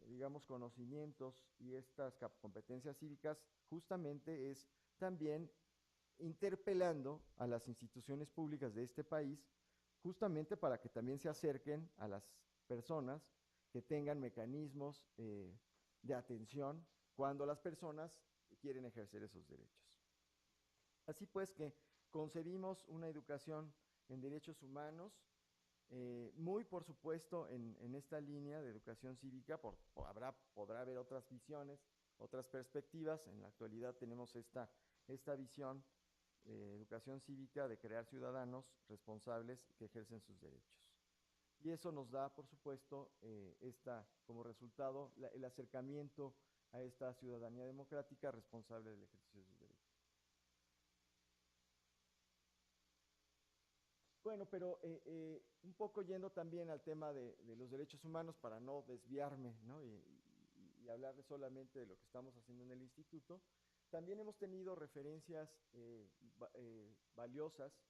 digamos, conocimientos y estas competencias cívicas, justamente es también interpelando a las instituciones públicas de este país, justamente para que también se acerquen a las personas que tengan mecanismos de atención cuando las personas quieren ejercer esos derechos. Así pues que concebimos una educación en derechos humanos, muy por supuesto en esta línea de educación cívica. Podrá haber otras visiones, otras perspectivas. En la actualidad tenemos esta visión educación cívica de crear ciudadanos responsables que ejercen sus derechos. Y eso nos da, por supuesto, como resultado el acercamiento a esta ciudadanía democrática responsable del ejercicio de sus derechos. Bueno, pero un poco yendo también al tema de los derechos humanos para no desviarme, ¿no? Y hablar solamente de lo que estamos haciendo en el instituto, también hemos tenido referencias valiosas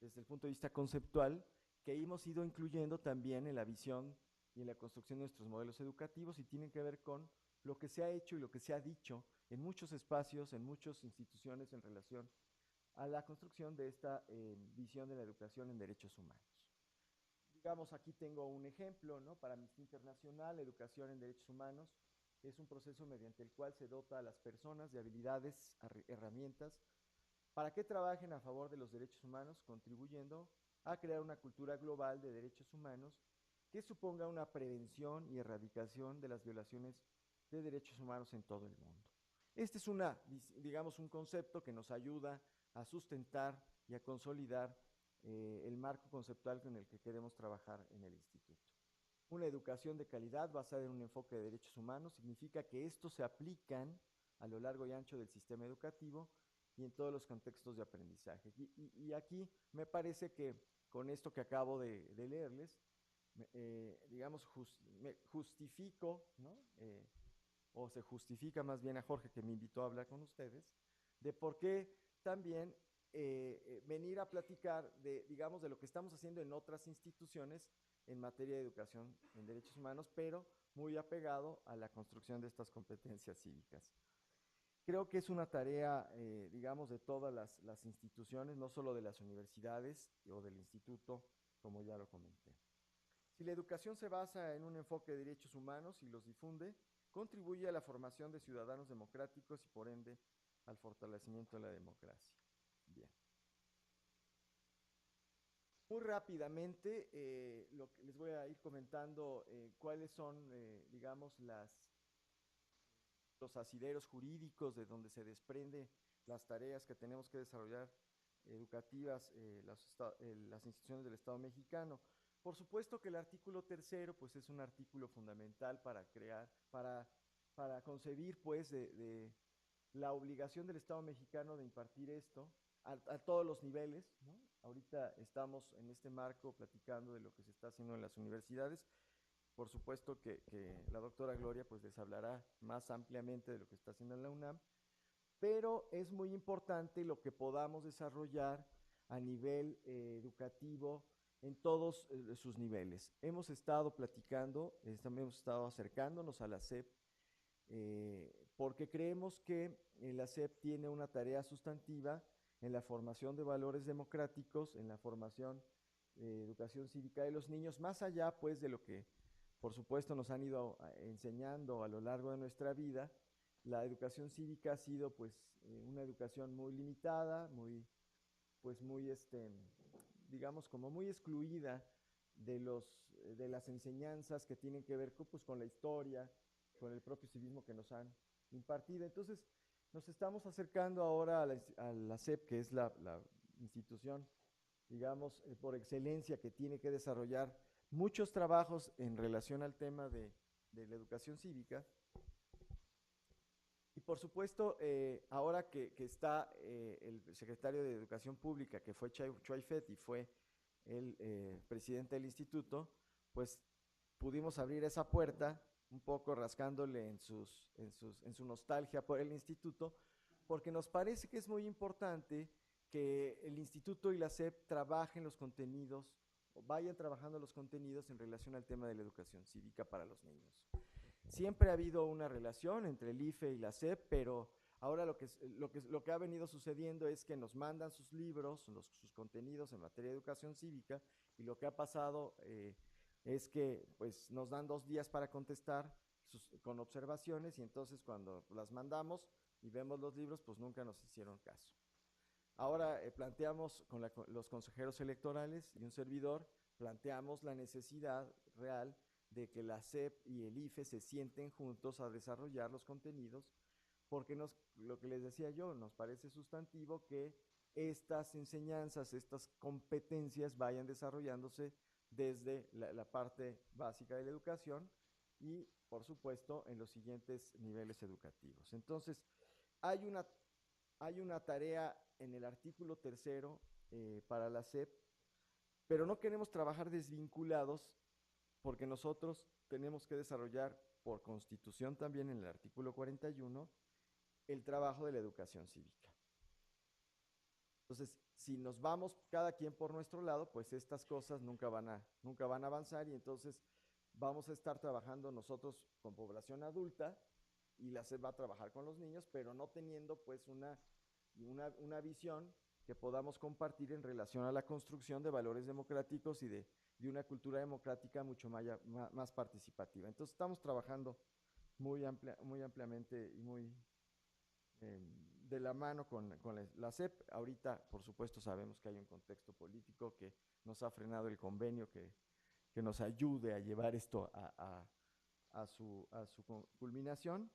desde el punto de vista conceptual que hemos ido incluyendo también en la visión y en la construcción de nuestros modelos educativos y tienen que ver con lo que se ha hecho y lo que se ha dicho en muchos espacios, en muchas instituciones en relación a la construcción de esta visión de la educación en derechos humanos. Digamos, aquí tengo un ejemplo, ¿no? Para Amnistía Internacional, la educación en derechos humanos es un proceso mediante el cual se dota a las personas de habilidades, herramientas, para que trabajen a favor de los derechos humanos, contribuyendo a crear una cultura global de derechos humanos que suponga una prevención y erradicación de las violaciones de derechos humanos en todo el mundo. Este es digamos, un concepto que nos ayuda a sustentar y a consolidar el marco conceptual con el que queremos trabajar en el instituto. Una educación de calidad basada en un enfoque de derechos humanos significa que estos se aplican a lo largo y ancho del sistema educativo y en todos los contextos de aprendizaje. Y aquí me parece que con esto que acabo de leerles, digamos, justifico, ¿no? O se justifica más bien a Jorge, que me invitó a hablar con ustedes, de por qué también venir a platicar digamos, de lo que estamos haciendo en otras instituciones en materia de educación en derechos humanos, pero muy apegado a la construcción de estas competencias cívicas. Creo que es una tarea, digamos, de todas las instituciones, no solo de las universidades o del instituto, como ya lo comenté. Si la educación se basa en un enfoque de derechos humanos y los difunde, contribuye a la formación de ciudadanos democráticos y, por ende, al fortalecimiento de la democracia. Bien. Muy rápidamente, les voy a ir comentando cuáles son, digamos, los asideros jurídicos de donde se desprende las tareas que tenemos que desarrollar educativas las instituciones del Estado mexicano. Por supuesto que el artículo 3 pues es un artículo fundamental para concebir pues de la obligación del Estado mexicano de impartir esto a todos los niveles, ¿no? Ahorita estamos en este marco platicando de lo que se está haciendo en las universidades. Por supuesto que la doctora Gloria pues les hablará más ampliamente de lo que está haciendo en la UNAM, pero es muy importante lo que podamos desarrollar a nivel educativo en todos sus niveles. Hemos estado platicando, hemos estado acercándonos a la SEP, porque creemos que la SEP tiene una tarea sustantiva en la formación de valores democráticos, en la formación de educación cívica de los niños, más allá pues de lo que por supuesto nos han ido enseñando a lo largo de nuestra vida. La educación cívica ha sido pues una educación muy limitada, digamos como muy excluida de las enseñanzas que tienen que ver pues, con la historia, con el propio civismo que nos han impartido. Entonces, nos estamos acercando ahora a la SEP, que es la institución, digamos, por excelencia, que tiene que desarrollar muchos trabajos en relación al tema de la educación cívica. Y por supuesto, ahora que está el secretario de Educación Pública, que fue Chuy Fett y fue el presidente del instituto, pues pudimos abrir esa puerta un poco rascándole en su nostalgia por el instituto, porque nos parece que es muy importante que el instituto y la SEP trabajen los contenidos, o vayan trabajando los contenidos en relación al tema de la educación cívica para los niños. Siempre ha habido una relación entre el IFE y la SEP, pero ahora lo que ha venido sucediendo es que nos mandan sus libros, sus contenidos en materia de educación cívica, y lo que ha pasado es que pues, nos dan 2 días para contestar con observaciones, y entonces cuando las mandamos y vemos los libros, pues nunca nos hicieron caso. Ahora planteamos con los consejeros electorales y un servidor, planteamos la necesidad real de que la SEP y el IFE se sienten juntos a desarrollar los contenidos, porque lo que les decía yo, nos parece sustantivo que estas enseñanzas, estas competencias vayan desarrollándose desde la parte básica de la educación y, por supuesto, en los siguientes niveles educativos. Entonces, hay una tarea en el artículo 3 para la SEP, pero no queremos trabajar desvinculados porque nosotros tenemos que desarrollar por constitución también en el artículo 41 el trabajo de la educación cívica. Entonces, si nos vamos cada quien por nuestro lado, pues estas cosas nunca van a avanzar y entonces vamos a estar trabajando nosotros con población adulta y la SEP va a trabajar con los niños, pero no teniendo pues una visión que podamos compartir en relación a la construcción de valores democráticos y de una cultura democrática mucho más participativa. Entonces estamos trabajando muy ampliamente y muy de la mano con la SEP. Ahorita, por supuesto, sabemos que hay un contexto político que nos ha frenado el convenio que nos ayude a llevar esto a su culminación,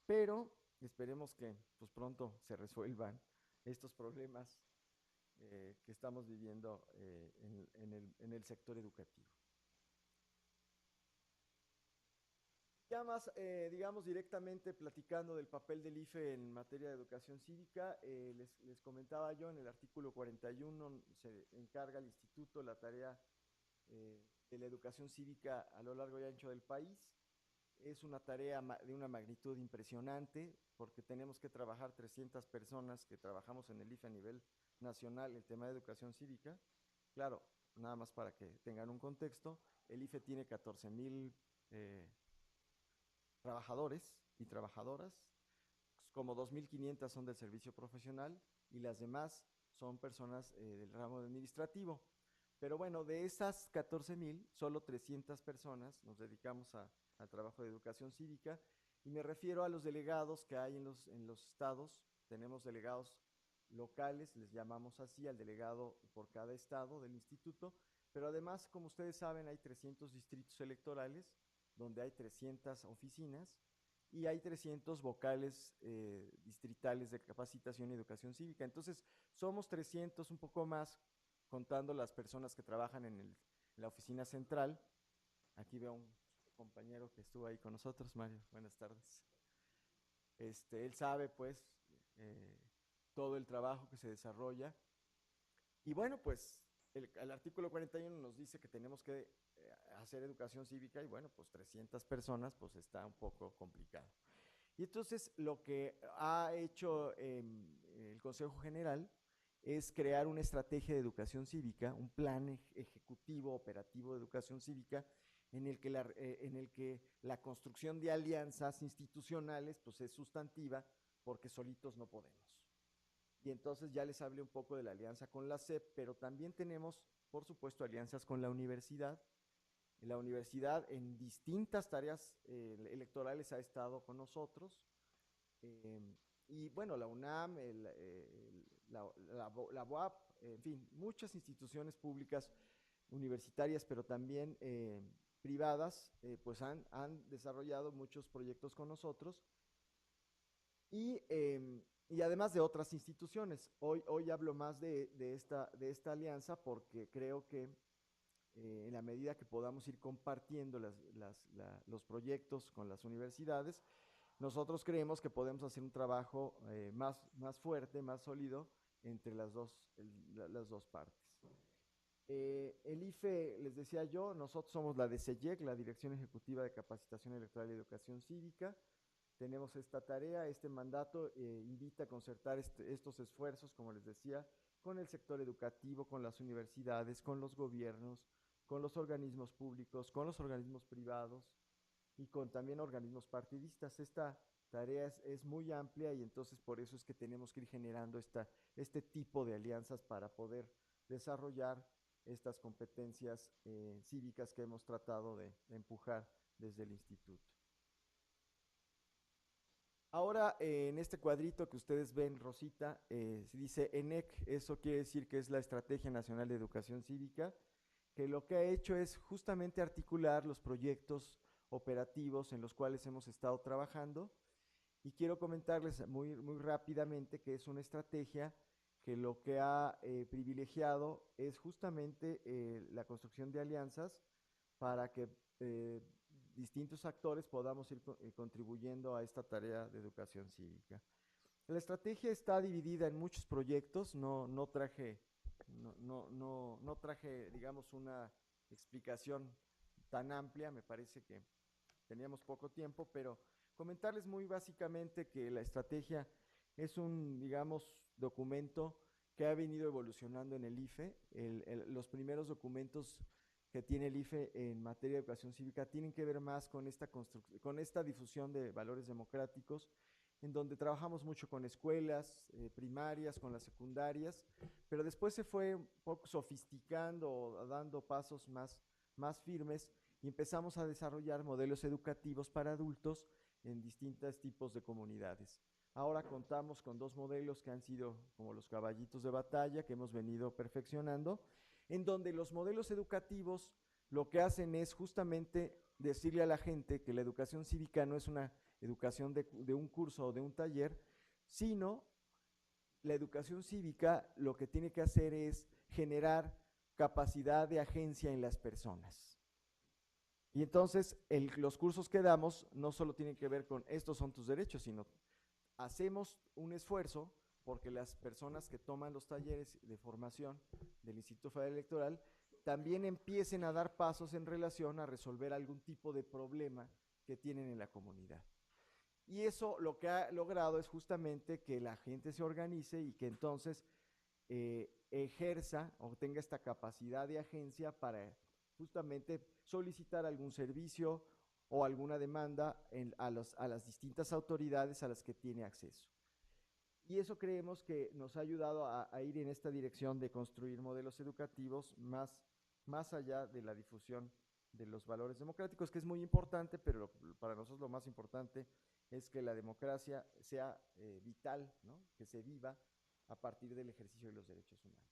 pero esperemos que pues, pronto se resuelvan estos problemas que estamos viviendo en el sector educativo. Ya más, digamos, directamente platicando del papel del IFE en materia de educación cívica, les comentaba yo, en el artículo 41 se encarga al instituto la tarea de la educación cívica a lo largo y ancho del país. Es una tarea de una magnitud impresionante porque tenemos que trabajar 300 personas que trabajamos en el IFE a nivel nacional el tema de educación cívica. Claro, nada más para que tengan un contexto, el IFE tiene 14,000 trabajadores y trabajadoras, como 2,500 son del servicio profesional y las demás son personas del ramo administrativo. Pero bueno, de esas 14,000, solo 300 personas nos dedicamos al trabajo de educación cívica y me refiero a los delegados que hay en los estados. Tenemos delegados locales, les llamamos así, al delegado por cada estado del instituto, pero además, como ustedes saben, hay 300 distritos electorales donde hay 300 oficinas y hay 300 vocales distritales de capacitación y educación cívica. Entonces, somos 300, un poco más, contando las personas que trabajan en la oficina central. Aquí veo un compañero que estuvo ahí con nosotros, Mario, buenas tardes. Él sabe, pues, todo el trabajo que se desarrolla. Y bueno, pues, el artículo 41 nos dice que tenemos que hacer educación cívica y bueno, pues 300 personas, pues está un poco complicado. Y entonces lo que ha hecho el Consejo General es crear una estrategia de educación cívica, un plan ejecutivo, operativo de educación cívica, en el que la construcción de alianzas institucionales pues es sustantiva porque solitos no podemos. Y entonces ya les hablé un poco de la alianza con la SEP, pero también tenemos, por supuesto, alianzas con la universidad. La universidad en distintas tareas electorales ha estado con nosotros. Y bueno, la UNAM, la UAP, en fin, muchas instituciones públicas universitarias, pero también privadas, pues han desarrollado muchos proyectos con nosotros. Y además de otras instituciones. Hoy hablo más de esta alianza porque creo que en la medida que podamos ir compartiendo los proyectos con las universidades, nosotros creemos que podemos hacer un trabajo más fuerte, más sólido entre las dos partes. El IFE, les decía yo, nosotros somos la DCEYEC, la Dirección Ejecutiva de Capacitación Electoral y Educación Cívica. Tenemos esta tarea, este mandato invita a concertar estos esfuerzos, como les decía, con el sector educativo, con las universidades, con los gobiernos, con los organismos públicos, con los organismos privados y con también organismos partidistas. Esta tarea es muy amplia y entonces por eso es que tenemos que ir generando este tipo de alianzas para poder desarrollar estas competencias cívicas que hemos tratado de empujar desde el instituto. Ahora, en este cuadrito que ustedes ven, Rosita, dice ENEC, eso quiere decir que es la Estrategia Nacional de Educación Cívica, que lo que ha hecho es justamente articular los proyectos operativos en los cuales hemos estado trabajando. Y quiero comentarles muy rápidamente que es una estrategia que lo que ha privilegiado es justamente la construcción de alianzas para que distintos actores podamos ir contribuyendo a esta tarea de educación cívica. La estrategia está dividida en muchos proyectos, no traje, digamos, una explicación tan amplia, me parece que teníamos poco tiempo, pero comentarles muy básicamente que la estrategia es un, digamos, documento que ha venido evolucionando en el IFE. Los primeros documentos que tiene el IFE en materia de educación cívica tienen que ver más con esta difusión de valores democráticos, en donde trabajamos mucho con escuelas primarias, con las secundarias, pero después se fue un poco sofisticando, dando pasos más firmes, y empezamos a desarrollar modelos educativos para adultos en distintos tipos de comunidades. Ahora contamos con 2 modelos que han sido como los caballitos de batalla que hemos venido perfeccionando, en donde los modelos educativos lo que hacen es justamente decirle a la gente que la educación cívica no es una educación de un curso o de un taller, sino la educación cívica lo que tiene que hacer es generar capacidad de agencia en las personas. Y entonces los cursos que damos no solo tienen que ver con estos son tus derechos, sino hacemos un esfuerzo porque las personas que toman los talleres de formación del Instituto Federal Electoral también empiecen a dar pasos en relación a resolver algún tipo de problema que tienen en la comunidad. Y eso lo que ha logrado es justamente que la gente se organice y que entonces ejerza o tenga esta capacidad de agencia para justamente solicitar algún servicio o alguna demanda a las distintas autoridades a las que tiene acceso. Y eso creemos que nos ha ayudado a ir en esta dirección de construir modelos educativos más allá de la difusión de los valores democráticos, que es muy importante, pero para nosotros lo más importante es que la democracia sea vital, ¿no? Que se viva a partir del ejercicio de los derechos humanos.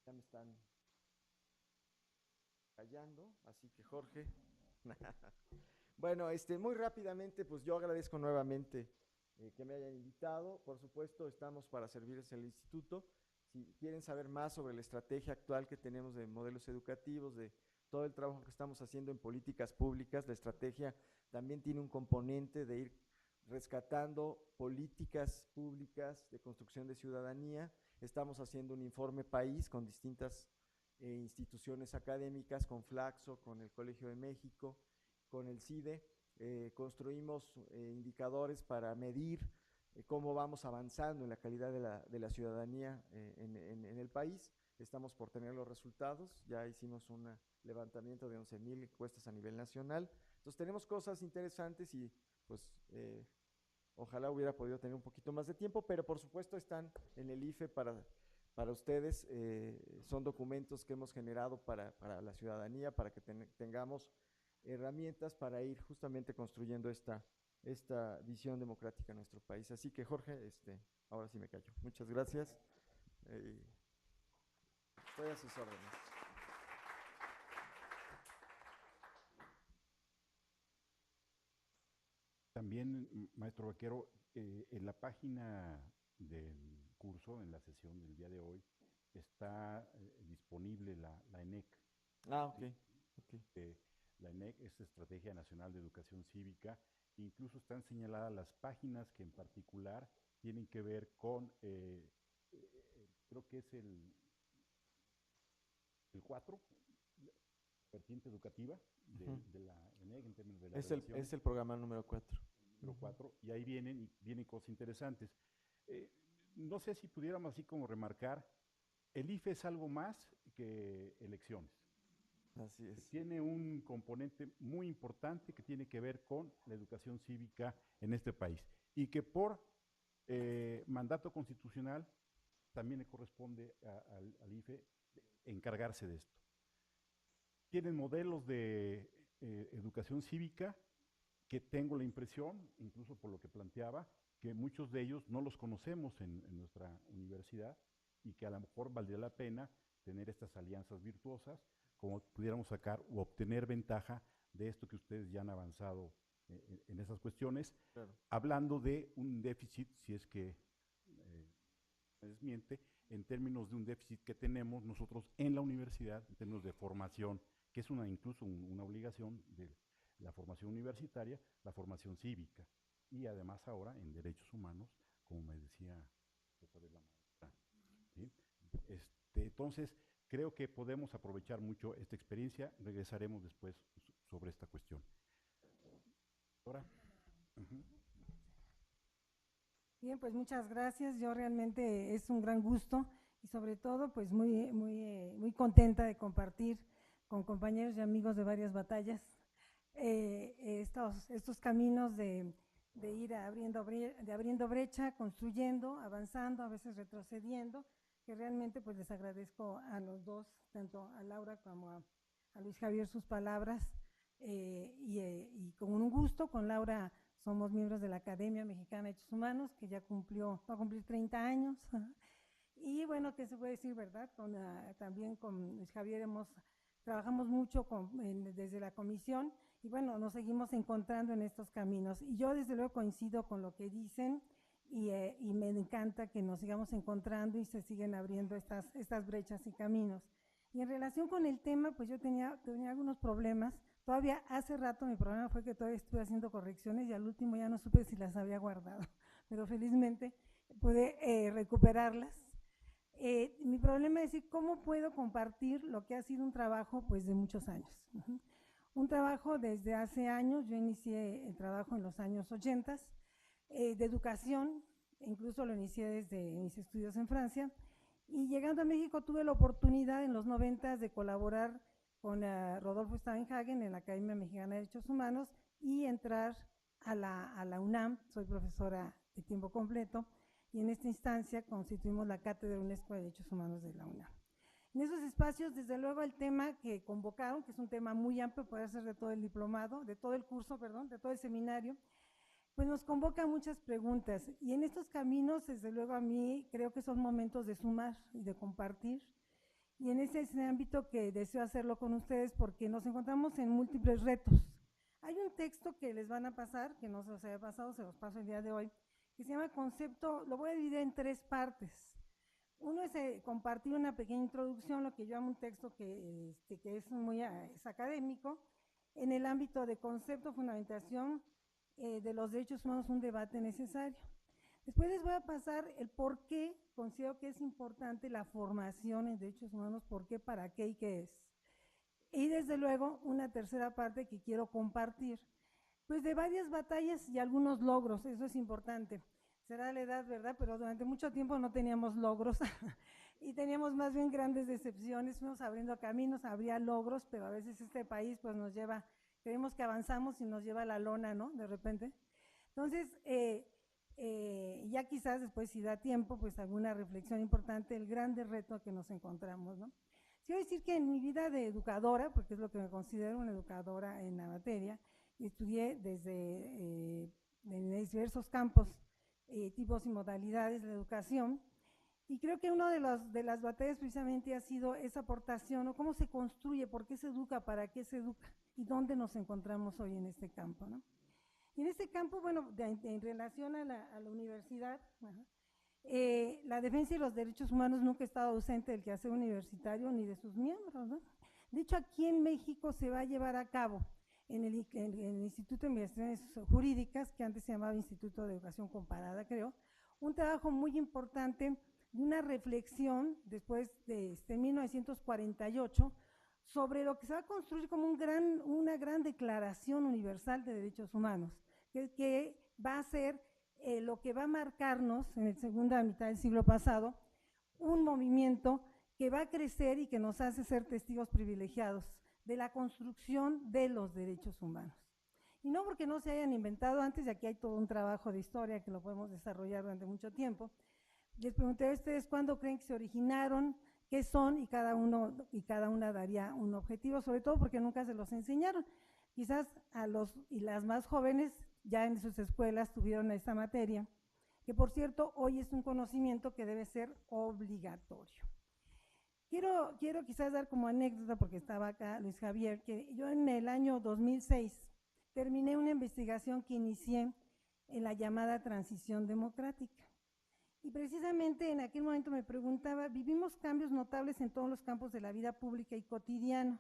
Ya me están callando, así que Jorge. Bueno, muy rápidamente, pues yo agradezco nuevamente que me hayan invitado. Por supuesto, estamos para servirles en el instituto. Si quieren saber más sobre la estrategia actual que tenemos de modelos educativos, de todo el trabajo que estamos haciendo en políticas públicas, la estrategia también tiene un componente de ir rescatando políticas públicas de construcción de ciudadanía. Estamos haciendo un informe país con distintas instituciones académicas, con Flaxo, con el Colegio de México, con el CIDE. Construimos indicadores para medir cómo vamos avanzando en la calidad de la ciudadanía en el país. Estamos por tener los resultados, ya hicimos un levantamiento de 11,000 encuestas a nivel nacional. Entonces tenemos cosas interesantes y pues ojalá hubiera podido tener un poquito más de tiempo, pero por supuesto están en el IFE para ustedes. Son documentos que hemos generado para la ciudadanía, para que tengamos herramientas para ir justamente construyendo esta visión democrática en nuestro país. Así que Jorge, ahora sí me callo. Muchas gracias. Estoy a sus órdenes. También, maestro Vaquero, en la página del curso, en la sesión del día de hoy, está disponible la ENEC. Ah, ok. Okay. La ENEC es Estrategia Nacional de Educación Cívica. Incluso están señaladas las páginas que en particular tienen que ver con, creo que es el 4, vertiente educativa de la ENEC en términos de la es el programa número 4. Número 4, y ahí vienen cosas interesantes. No sé si pudiéramos así como remarcar, el IFE es algo más que elecciones. Así es. Tiene un componente muy importante que tiene que ver con la educación cívica en este país y que por mandato constitucional también le corresponde al IFE encargarse de esto. Tienen modelos de educación cívica que tengo la impresión, incluso por lo que planteaba, que muchos de ellos no los conocemos en nuestra universidad y que a lo mejor valdría la pena tener estas alianzas virtuosas, como pudiéramos sacar o obtener ventaja de esto que ustedes ya han avanzado en esas cuestiones, claro. Hablando de un déficit, si es que me desmiente, en términos de un déficit que tenemos nosotros en la universidad, en términos de formación, que es incluso una obligación de la formación universitaria, la formación cívica, y además ahora en derechos humanos, como me decía otra vez la maestra. ¿Sí? Entonces, creo que podemos aprovechar mucho esta experiencia. Regresaremos después sobre esta cuestión. Ahora. Bien, pues muchas gracias. Yo realmente es un gran gusto y sobre todo pues muy contenta de compartir con compañeros y amigos de varias batallas estos caminos de ir abriendo brecha, construyendo, avanzando, a veces retrocediendo, que realmente pues les agradezco a los dos, tanto a Laura como a Luis Javier, sus palabras, y con un gusto. Con Laura somos miembros de la Academia Mexicana de Derechos Humanos, que ya va a cumplir 30 años. Y bueno, ¿qué se puede decir, verdad? También con Luis Javier trabajamos mucho desde la comisión, y bueno, nos seguimos encontrando en estos caminos. Y yo desde luego coincido con lo que dicen, y me encanta que nos sigamos encontrando y se siguen abriendo estas brechas y caminos. Y en relación con el tema, pues yo tenía algunos problemas. Todavía hace rato mi problema fue que todavía estuve haciendo correcciones y al último ya no supe si las había guardado, pero felizmente pude recuperarlas. Mi problema es decir, ¿cómo puedo compartir lo que ha sido un trabajo pues de muchos años? Un trabajo desde hace años. Yo inicié el trabajo en los años 80, de educación, incluso lo inicié desde mis estudios en Francia, y llegando a México tuve la oportunidad en los 90 de colaborar con Rodolfo Steinhagen en la Academia Mexicana de Derechos Humanos y entrar a la UNAM. Soy profesora de tiempo completo y en esta instancia constituimos la Cátedra UNESCO de Derechos Humanos de la UNAM. En esos espacios, desde luego, el tema que convocaron, que es un tema muy amplio, puede ser de todo el diplomado, de todo el curso, perdón, de todo el seminario, pues nos convoca muchas preguntas. Y en estos caminos, desde luego, a mí creo que son momentos de sumar y de compartir. Y en ese ámbito que deseo hacerlo con ustedes, porque nos encontramos en múltiples retos. Hay un texto que les van a pasar, que no se los había pasado, se los paso el día de hoy, que se llama Concepto, lo voy a dividir en 3 partes. Uno es compartir una pequeña introducción, lo que yo llamo un texto que es académico, en el ámbito de concepto, fundamentación de los derechos humanos, un debate necesario. Después les voy a pasar el por qué considero que es importante la formación en derechos humanos, por qué, para qué y qué es. Y desde luego una tercera parte que quiero compartir, pues de varias batallas y algunos logros. Eso es importante. Será la edad, ¿verdad? Pero durante mucho tiempo no teníamos logros y teníamos más bien grandes decepciones. Fuimos abriendo caminos, habría logros, pero a veces este país pues nos lleva, creemos que avanzamos y nos lleva a la lona, ¿no? De repente. Entonces, ya quizás después, si da tiempo, pues alguna reflexión importante, el grande reto a que nos encontramos, ¿no? Quiero decir que en mi vida de educadora, porque es lo que me considero una educadora en la materia, estudié desde en diversos campos, tipos y modalidades de la educación, y creo que una de las batallas precisamente ha sido esa aportación, ¿no? Cómo se construye, por qué se educa, para qué se educa, y dónde nos encontramos hoy en este campo, ¿no? Y en este campo, bueno, en relación a la universidad, la defensa de los derechos humanos nunca ha estado ausente del quehacer universitario ni de sus miembros, ¿no? De hecho, aquí en México se va a llevar a cabo en el Instituto de Investigaciones Jurídicas, que antes se llamaba Instituto de Educación Comparada, creo, un trabajo muy importante de una reflexión después de 1948 sobre lo que se va a construir como una gran declaración universal de derechos humanos, que va a ser lo que va a marcarnos en la segunda mitad del siglo pasado, un movimiento que va a crecer y que nos hace ser testigos privilegiados de la construcción de los derechos humanos. Y no porque no se hayan inventado antes, y aquí hay todo un trabajo de historia que lo podemos desarrollar durante mucho tiempo. Les pregunté a ustedes cuándo creen que se originaron, qué son, y cada una daría un objetivo, sobre todo porque nunca se los enseñaron. Quizás a los y las más jóvenes ya en sus escuelas tuvieron esta materia, que por cierto hoy es un conocimiento que debe ser obligatorio. Quiero quizás dar como anécdota, porque estaba acá Luis Javier, que yo en el año 2006 terminé una investigación que inicié en la llamada transición democrática. Y precisamente en aquel momento me preguntaba, vivimos cambios notables en todos los campos de la vida pública y cotidiano.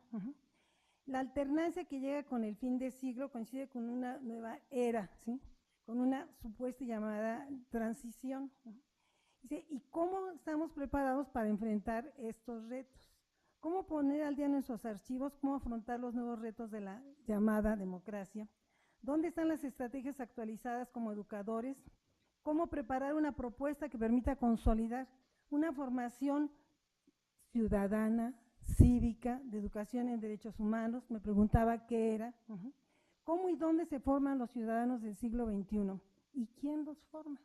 La alternancia que llega con el fin de siglo coincide con una nueva era, ¿sí? Con una supuesta llamada transición. Dice, ¿y cómo estamos preparados para enfrentar estos retos? ¿Cómo poner al día nuestros archivos? ¿Cómo afrontar los nuevos retos de la llamada democracia? ¿Dónde están las estrategias actualizadas como educadores? ¿Cómo preparar una propuesta que permita consolidar una formación ciudadana, cívica, de educación en derechos humanos? Me preguntaba qué era. ¿Cómo y dónde se forman los ciudadanos del siglo XXI? ¿Y quién los forma?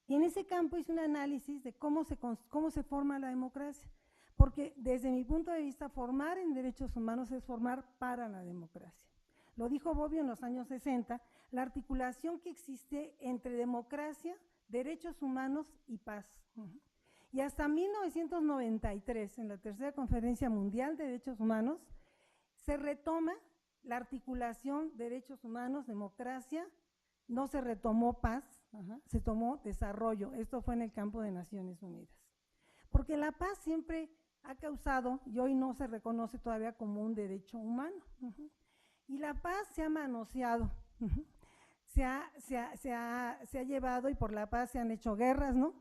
Y en ese campo hice un análisis de cómo se forma la democracia, porque desde mi punto de vista, formar en derechos humanos es formar para la democracia. Lo dijo Bobbio en los años 60, la articulación que existe entre democracia, derechos humanos y paz. Y hasta 1993, en la tercera Conferencia Mundial de Derechos Humanos, se retoma la articulación derechos humanos, democracia, no se retomó paz, se tomó desarrollo. Esto fue en el campo de Naciones Unidas. Porque la paz siempre ha causado, y hoy no se reconoce todavía como un derecho humano. Y la paz se ha manoseado, se ha llevado, y por la paz se han hecho guerras, ¿no?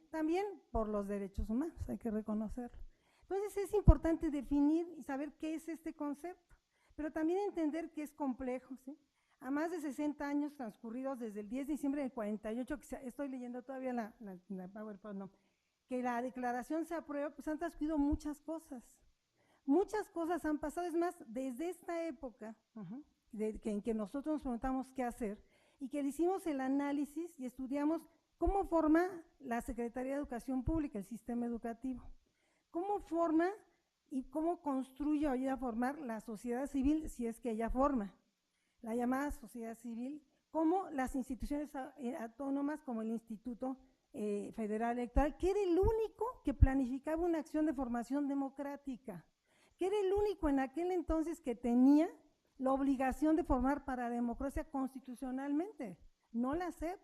También por los derechos humanos, hay que reconocerlo. Entonces es importante definir y saber qué es este concepto, pero también entender que es complejo, ¿sí? A más de 60 años transcurridos desde el 10 de diciembre del 48, que estoy leyendo todavía la PowerPoint, no, que la declaración se aprueba, pues han transcurrido muchas cosas. Muchas cosas han pasado, es más, desde esta época en que nosotros nos preguntamos qué hacer y que le hicimos el análisis y estudiamos cómo forma la Secretaría de Educación Pública, el sistema educativo, cómo forma y cómo construye o ayuda a formar la sociedad civil, si es que ella forma, la llamada sociedad civil, como las instituciones autónomas como el Instituto Federal Electoral, que era el único que planificaba una acción de formación democrática, que era el único en aquel entonces que tenía la obligación de formar para la democracia constitucionalmente, no la SEP.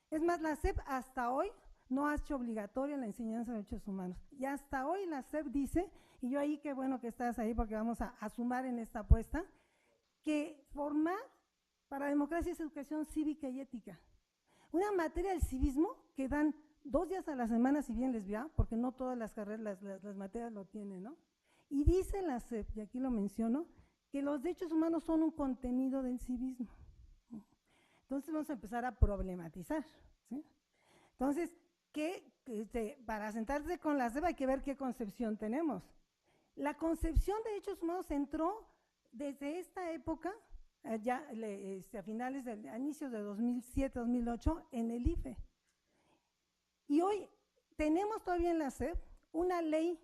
Es más, la SEP hasta hoy no ha hecho obligatoria la enseñanza de derechos humanos. Y hasta hoy la SEP dice, y yo ahí qué bueno que estás ahí porque vamos a sumar en esta apuesta, que formar para la democracia es educación cívica y ética. Una materia del civismo que dan 2 días a la semana, si bien les vea, porque no todas las carreras, las materias lo tienen, ¿no? Y dice la SEP, y aquí lo menciono, que los derechos humanos son un contenido del civismo. Entonces vamos a empezar a problematizar, ¿sí? Entonces, para sentarse con la SEP hay que ver qué concepción tenemos. La concepción de derechos humanos entró desde esta época, a inicios de 2007, 2008, en el IFE. Y hoy tenemos todavía en la SEP una ley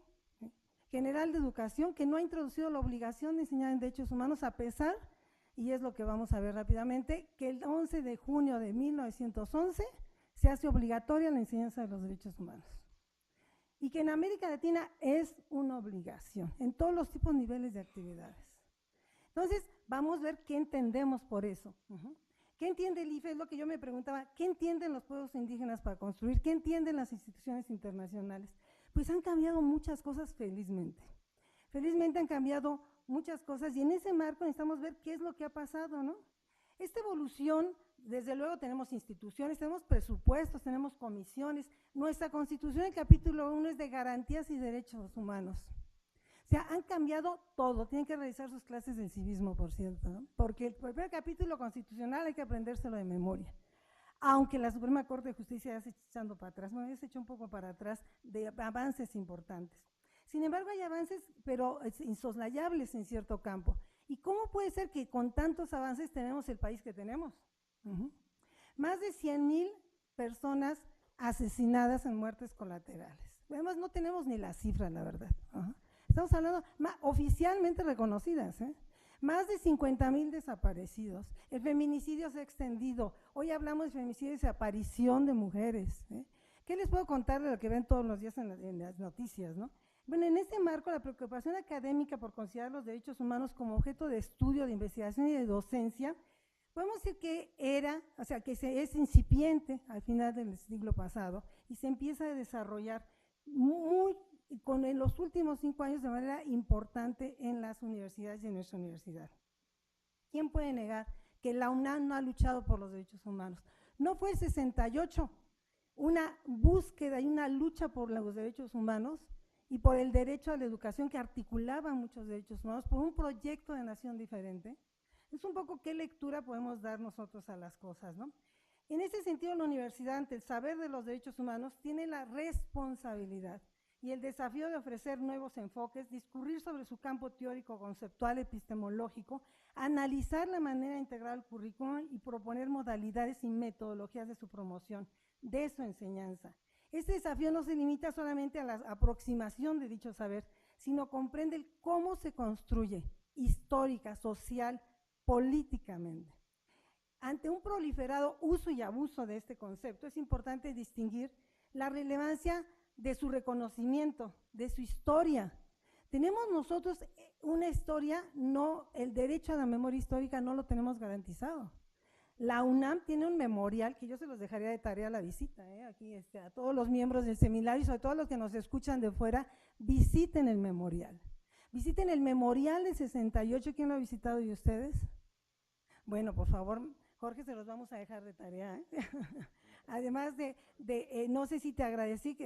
general de educación que no ha introducido la obligación de enseñar en derechos humanos, a pesar, y es lo que vamos a ver rápidamente, que el 11 de junio de 1911 se hace obligatoria la enseñanza de los derechos humanos. Y que en América Latina es una obligación, en todos los tipos de niveles de actividades. Entonces, vamos a ver qué entendemos por eso. ¿Qué entiende el IFE? Es lo que yo me preguntaba, ¿qué entienden los pueblos indígenas para construir? ¿Qué entienden las instituciones internacionales? Pues han cambiado muchas cosas, felizmente. Felizmente han cambiado muchas cosas, y en ese marco necesitamos ver qué es lo que ha pasado, ¿no? Esta evolución, desde luego tenemos instituciones, tenemos presupuestos, tenemos comisiones. Nuestra Constitución, el capítulo 1, es de garantías y derechos humanos. O sea, han cambiado todo. Tienen que realizar sus clases del civismo, por cierto, ¿no? Porque el primer capítulo constitucional hay que aprendérselo de memoria. Aunque la Suprema Corte de Justicia ya se está echando para atrás, bueno, ya se echó un poco para atrás de avances importantes. Sin embargo, hay avances, pero insoslayables en cierto campo. ¿Y cómo puede ser que con tantos avances tenemos el país que tenemos? Más de 100,000 personas asesinadas en muertes colaterales. Además, no tenemos ni la cifra, la verdad. Estamos hablando oficialmente reconocidas, Más de 50,000 desaparecidos. El feminicidio se ha extendido. Hoy hablamos de feminicidio y desaparición de mujeres. ¿Qué les puedo contar de lo que ven todos los días en las noticias, no? Bueno, en este marco, la preocupación académica por considerar los derechos humanos como objeto de estudio, de investigación y de docencia, podemos decir que es incipiente al final del siglo pasado y se empieza a desarrollar en los últimos 5 años de manera importante en las universidades y en nuestra universidad. ¿Quién puede negar que la UNAM no ha luchado por los derechos humanos? No fue el 68 una búsqueda y una lucha por los derechos humanos y por el derecho a la educación que articulaba muchos derechos humanos por un proyecto de nación diferente. Es un poco qué lectura podemos dar nosotros a las cosas, ¿no? En ese sentido, la universidad, ante el saber de los derechos humanos, tiene la responsabilidad y el desafío de ofrecer nuevos enfoques, discurrir sobre su campo teórico, conceptual, epistemológico, analizar la manera integral del currículum y proponer modalidades y metodologías de su promoción, de su enseñanza. Este desafío no se limita solamente a la aproximación de dicho saber, sino comprende el cómo se construye histórica, social, políticamente. Ante un proliferado uso y abuso de este concepto, es importante distinguir la relevancia de su reconocimiento, de su historia. Tenemos nosotros una historia, el derecho a la memoria histórica no lo tenemos garantizado. La UNAM tiene un memorial que yo se los dejaría de tarea a la visita, aquí a todos los miembros del seminario y sobre todo a los que nos escuchan de fuera, visiten el memorial. Visiten el memorial del 68, ¿quién lo ha visitado de ustedes? Bueno, por favor, Jorge, se los vamos a dejar de tarea. Además no sé si te agradecí,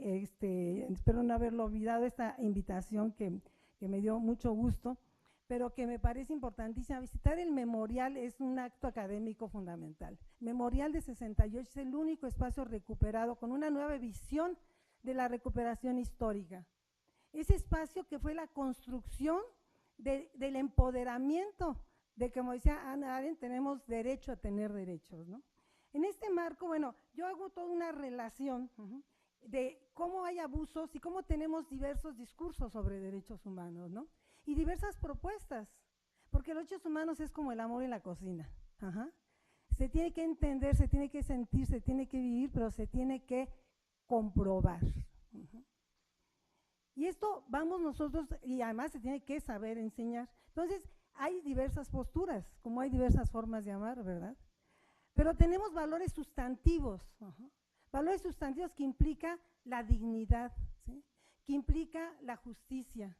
espero no haberlo olvidado, esta invitación que me dio mucho gusto, pero que me parece importantísima. Visitar el memorial es un acto académico fundamental. Memorial de 68 es el único espacio recuperado con una nueva visión de la recuperación histórica. Ese espacio que fue la construcción del empoderamiento de, como decía Hannah Arendt, tenemos derecho a tener derechos, ¿no? En este marco, bueno, yo hago toda una relación de cómo hay abusos y cómo tenemos diversos discursos sobre derechos humanos, ¿no? Y diversas propuestas, porque los derechos humanos es como el amor en la cocina. Se tiene que entender, se tiene que sentir, se tiene que vivir, pero se tiene que comprobar. Y esto vamos nosotros, y además se tiene que saber enseñar. Entonces, hay diversas posturas, como hay diversas formas de amar, ¿verdad? Pero tenemos valores sustantivos, valores sustantivos que implica la dignidad, ¿sí? Que implica la justicia.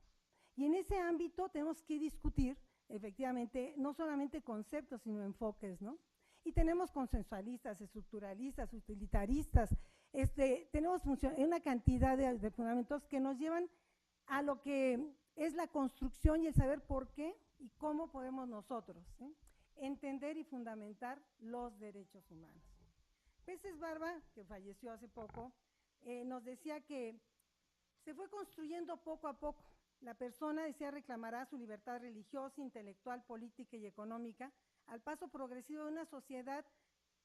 Y en ese ámbito tenemos que discutir, efectivamente, no solamente conceptos, sino enfoques, ¿no? Y tenemos consensualistas, estructuralistas, utilitaristas, tenemos una cantidad de fundamentos que nos llevan a lo que es la construcción y el saber por qué y cómo podemos nosotros, ¿sí?, entender y fundamentar los derechos humanos. Peces Barba, que falleció hace poco, nos decía que se fue construyendo poco a poco. La persona, decía, reclamará su libertad religiosa, intelectual, política y económica al paso progresivo de una sociedad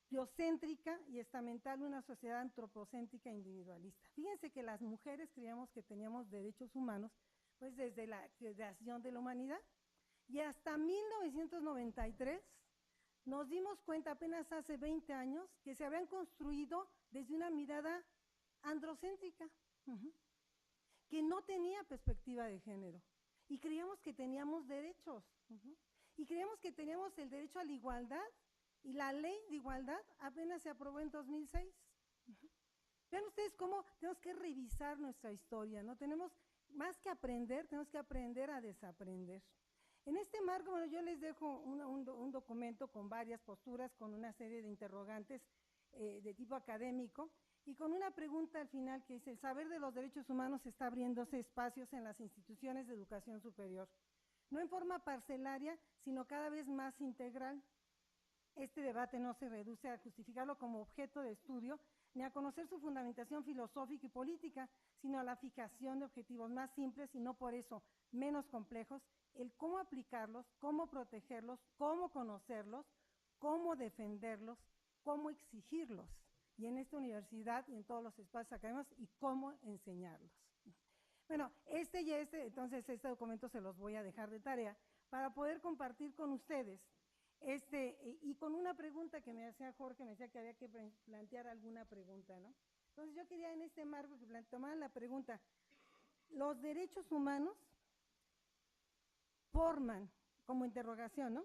biocéntrica y estamental, una sociedad antropocéntrica e individualista. Fíjense que las mujeres creíamos que teníamos derechos humanos pues desde la creación de la humanidad, y hasta 1993 nos dimos cuenta, apenas hace 20 años, que se habían construido desde una mirada androcéntrica, que no tenía perspectiva de género, y creíamos que teníamos derechos, y creíamos que teníamos el derecho a la igualdad, y la ley de igualdad apenas se aprobó en 2006. Vean ustedes cómo tenemos que revisar nuestra historia, ¿no? Tenemos más que aprender, tenemos que aprender a desaprender. En este marco, bueno, yo les dejo un documento con varias posturas, con una serie de interrogantes de tipo académico, y con una pregunta al final que dice: el saber de los derechos humanos está abriéndose espacios en las instituciones de educación superior, no en forma parcelaria, sino cada vez más integral. Este debate no se reduce a justificarlo como objeto de estudio, ni a conocer su fundamentación filosófica y política, sino a la fijación de objetivos más simples y no por eso menos complejos, el cómo aplicarlos, cómo protegerlos, cómo conocerlos, cómo defenderlos, cómo exigirlos, y en esta universidad y en todos los espacios académicos, y cómo enseñarlos. Bueno, entonces este documento se los voy a dejar de tarea para poder compartir con ustedes. Y con una pregunta que me hacía Jorge, me decía que había que plantear alguna pregunta, ¿no? Entonces yo quería en este marco que tomaran la pregunta: ¿los derechos humanos forman, como interrogación, ¿no?,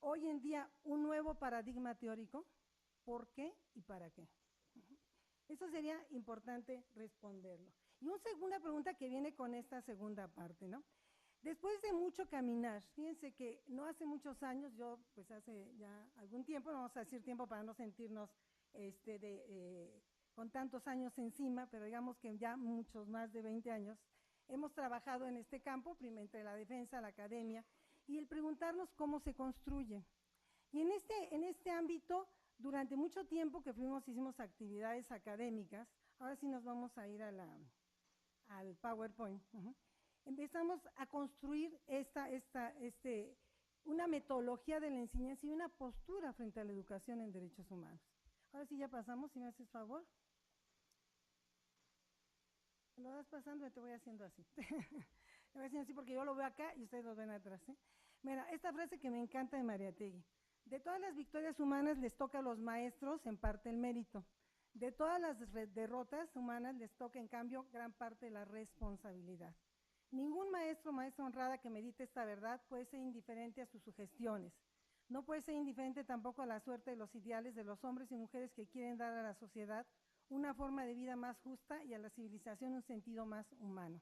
hoy en día un nuevo paradigma teórico? ¿Por qué y para qué? Eso sería importante responderlo. Y una segunda pregunta que viene con esta segunda parte, ¿no? Después de mucho caminar, fíjense que no hace muchos años, yo pues hace ya algún tiempo, no vamos a decir tiempo para no sentirnos con tantos años encima, pero digamos que ya muchos más de 20 años, hemos trabajado en este campo, primero entre la defensa, la academia, y el preguntarnos cómo se construye. Y en este ámbito, durante mucho tiempo que hicimos actividades académicas, ahora sí nos vamos a ir al PowerPoint, empezamos a construir una metodología de la enseñanza y una postura frente a la educación en derechos humanos. Ahora sí ya pasamos, si me haces favor. ¿Me lo vas pasando? Te voy haciendo así. Te voy haciendo así porque yo lo veo acá y ustedes lo ven atrás. Mira, esta frase que me encanta de Mariátegui. De todas las victorias humanas les toca a los maestros en parte el mérito. De todas las derrotas humanas les toca en cambio gran parte de la responsabilidad. Ningún maestro o maestra honrada que medite esta verdad puede ser indiferente a sus sugestiones. No puede ser indiferente tampoco a la suerte de los ideales de los hombres y mujeres que quieren dar a la sociedad una forma de vida más justa y a la civilización un sentido más humano.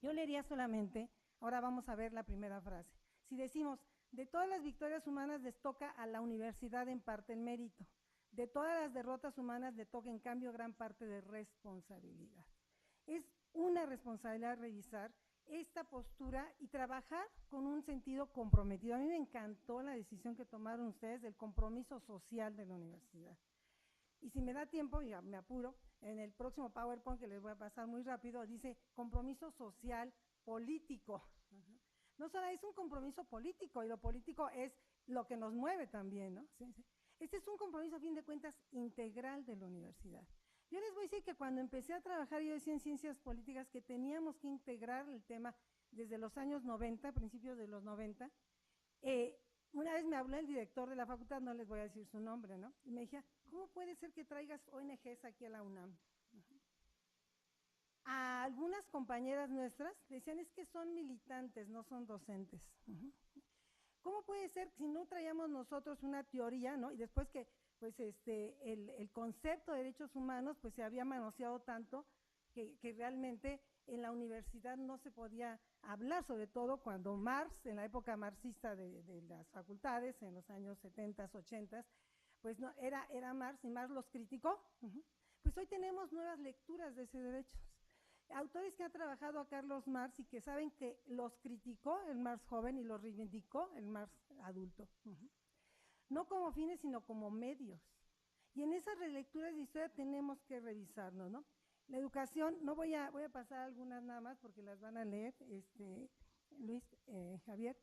Yo leería solamente, ahora vamos a ver la primera frase. Si decimos, de todas las victorias humanas les toca a la universidad en parte el mérito. De todas las derrotas humanas le toca en cambio gran parte de responsabilidad. Es una responsabilidad revisar esta postura y trabajar con un sentido comprometido. A mí me encantó la decisión que tomaron ustedes del compromiso social de la universidad. Y si me da tiempo, ya me apuro, en el próximo PowerPoint que les voy a pasar muy rápido, dice compromiso social político. No solo es un compromiso político, y lo político es lo que nos mueve también, ¿no? Sí, sí. Este es un compromiso, a fin de cuentas, integral de la universidad. Yo les voy a decir que cuando empecé a trabajar, yo decía en ciencias políticas que teníamos que integrar el tema desde los años 90, principios de los 90. Una vez me habló el director de la facultad, no les voy a decir su nombre, ¿no? Y me decía, ¿cómo puede ser que traigas ONGs aquí a la UNAM? A algunas compañeras nuestras decían, es que son militantes, no son docentes. ¿Cómo puede ser si no traíamos nosotros una teoría, ¿no? Y después que pues el concepto de derechos humanos pues se había manoseado tanto que realmente en la universidad no se podía hablar, sobre todo cuando Marx, en la época marxista de las facultades, en los años 70, 80, pues no, era Marx y Marx los criticó. Pues hoy tenemos nuevas lecturas de esos derechos. Autores que han trabajado a Carlos Marx y que saben que los criticó el Marx joven y los reivindicó el Marx adulto. No como fines, sino como medios. Y en esas relecturas de historia tenemos que revisarnos, ¿no? La educación, no voy a pasar algunas nada más porque las van a leer, Luis, Javier.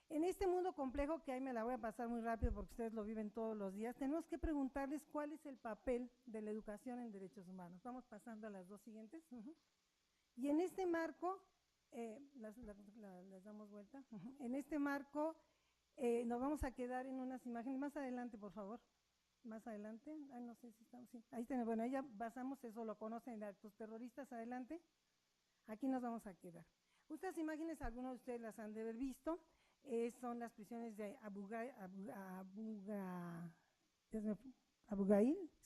En este mundo complejo, que ahí me la voy a pasar muy rápido porque ustedes lo viven todos los días, tenemos que preguntarles cuál es el papel de la educación en derechos humanos. Vamos pasando a las dos siguientes. Y en este marco, las damos vuelta. En este marco nos vamos a quedar en unas imágenes. Más adelante, por favor. Más adelante. Ay, no sé si estamos. Sí. Ahí tenemos. Bueno, ahí ya basamos eso, lo conocen actos terroristas. Adelante. Aquí nos vamos a quedar. Estas imágenes, algunos de ustedes las han de haber visto. Son las prisiones de Abu Ghraib,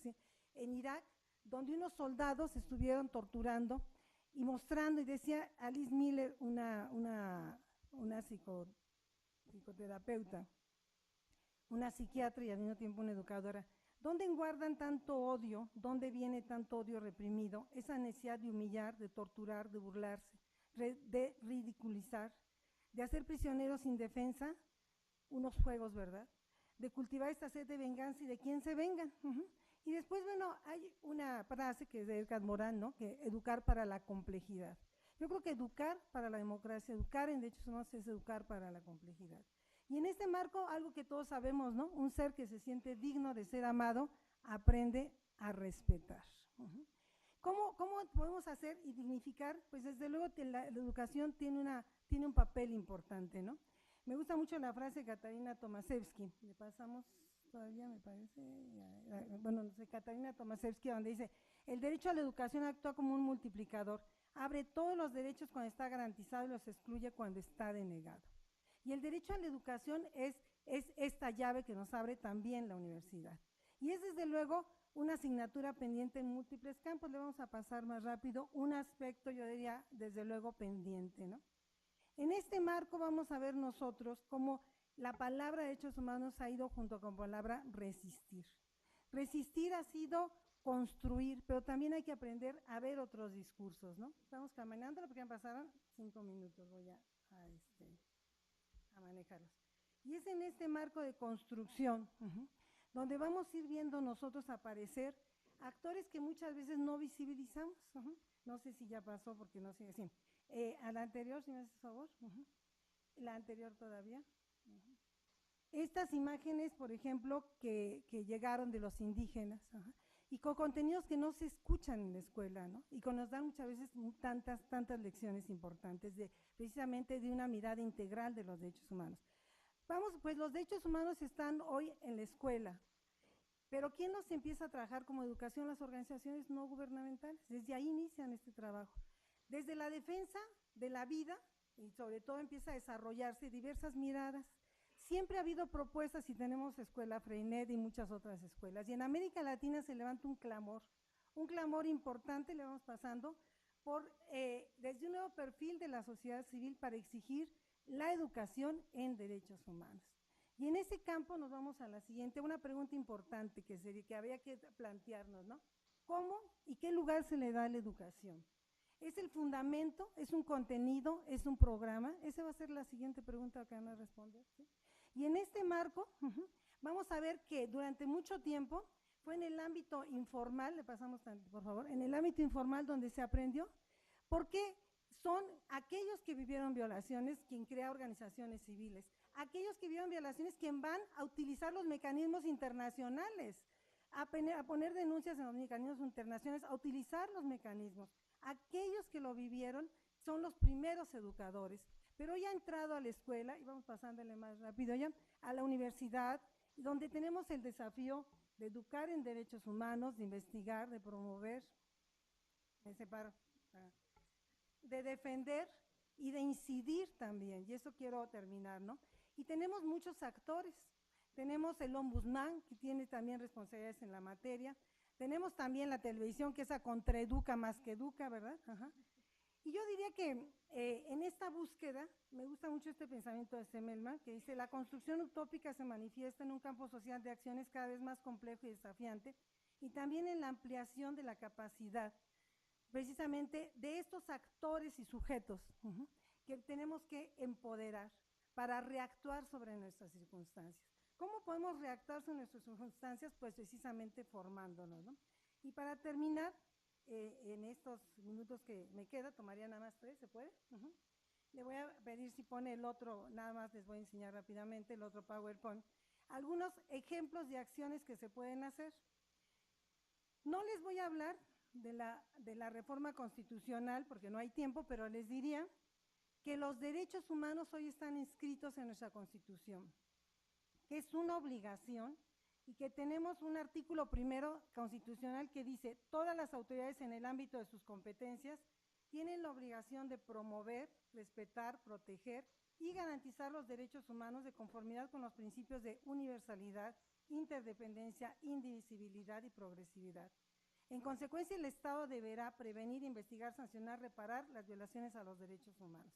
¿sí? En Irak, donde unos soldados estuvieron torturando y mostrando, y decía Alice Miller, una psicoterapeuta, una psiquiatra y al mismo tiempo una educadora, ¿dónde guardan tanto odio? ¿Dónde viene tanto odio reprimido? Esa necesidad de humillar, de torturar, de burlarse, de ridiculizar, de hacer prisioneros sin defensa, unos juegos, ¿verdad? De cultivar esta sed de venganza y de quién se vengan. Y después, bueno, hay una frase que es de Edgar Morin, ¿no? Que educar para la complejidad. Yo creo que educar para la democracia, educar en derechos humanos es educar para la complejidad. Y en este marco, algo que todos sabemos, ¿no? Un ser que se siente digno de ser amado, aprende a respetar. ¿Cómo podemos hacer y dignificar? Pues desde luego la educación tiene un papel importante, ¿no? Me gusta mucho la frase de Katarina Tomaszewski. Le pasamos todavía, me parece, bueno, no sé, Katarina Tomaszewski, donde dice, el derecho a la educación actúa como un multiplicador, abre todos los derechos cuando está garantizado y los excluye cuando está denegado. Y el derecho a la educación es es esta llave que nos abre también la universidad. Y es desde luego una asignatura pendiente en múltiples campos. Le vamos a pasar más rápido un aspecto, yo diría, desde luego pendiente, ¿no? En este marco vamos a ver nosotros cómo la palabra derechos humanos ha ido junto con la palabra resistir. Resistir ha sido construir, pero también hay que aprender a ver otros discursos, ¿no? Estamos caminando, porque ya pasaron 5 minutos, voy a manejarlos. Y es en este marco de construcción, donde vamos a ir viendo nosotros aparecer actores que muchas veces no visibilizamos. No sé si ya pasó, porque no sigue así. A la anterior, si me haces favor. La anterior todavía. Estas imágenes, por ejemplo, que llegaron de los indígenas, y con contenidos que no se escuchan en la escuela, ¿no? Y que nos dan muchas veces tantas lecciones importantes, precisamente de una mirada integral de los derechos humanos. Vamos, pues los derechos humanos están hoy en la escuela, pero ¿quién los empieza a trabajar como educación? Las organizaciones no gubernamentales. Desde ahí inician este trabajo. Desde la defensa de la vida, y sobre todo empieza a desarrollarse diversas miradas. Siempre ha habido propuestas, y tenemos Escuela Freinet y muchas otras escuelas. Y en América Latina se levanta un clamor importante, le vamos pasando, desde un nuevo perfil de la sociedad civil para exigir la educación en derechos humanos. Y en ese campo nos vamos a la siguiente, una pregunta importante que habría que plantearnos, ¿no? ¿Cómo y qué lugar se le da a la educación? ¿Es el fundamento? ¿Es un contenido? ¿Es un programa? Esa va a ser la siguiente pregunta que van a responder, ¿sí? Y en este marco, vamos a ver que durante mucho tiempo fue en el ámbito informal, le pasamos por favor, en el ámbito informal donde se aprendió, porque son aquellos que vivieron violaciones quien crea organizaciones civiles, aquellos que vivieron violaciones quien van a utilizar los mecanismos internacionales, a poner denuncias en los mecanismos internacionales, a utilizar los mecanismos. Aquellos que lo vivieron son los primeros educadores, pero ya ha entrado a la escuela, y vamos pasándole más rápido ya, a la universidad, donde tenemos el desafío de educar en derechos humanos, de investigar, de promover, de defender y de incidir también, y eso quiero terminar, ¿no? Y tenemos muchos actores. Tenemos el ombudsman, que tiene también responsabilidades en la materia. Tenemos también la televisión, que esa contraeduca más que educa, ¿verdad? Y yo diría que en esta búsqueda, me gusta mucho este pensamiento de Semmelman, que dice, la construcción utópica se manifiesta en un campo social de acciones cada vez más complejo y desafiante, y también en la ampliación de la capacidad, precisamente de estos actores y sujetos que tenemos que empoderar para reactuar sobre nuestras circunstancias. ¿Cómo podemos reactuar sobre nuestras circunstancias? Pues precisamente formándonos, ¿no? Y para terminar, en estos minutos que me queda, tomaría nada más 3, ¿se puede? Le voy a pedir si pone el otro, nada más les voy a enseñar rápidamente el otro PowerPoint, algunos ejemplos de acciones que se pueden hacer. No les voy a hablar de la reforma constitucional porque no hay tiempo, pero les diría que los derechos humanos hoy están inscritos en nuestra Constitución, que es una obligación y que tenemos un artículo primero constitucional que dice: todas las autoridades en el ámbito de sus competencias tienen la obligación de promover, respetar, proteger y garantizar los derechos humanos de conformidad con los principios de universalidad, interdependencia, indivisibilidad y progresividad. En consecuencia, el Estado deberá prevenir, investigar, sancionar, reparar las violaciones a los derechos humanos.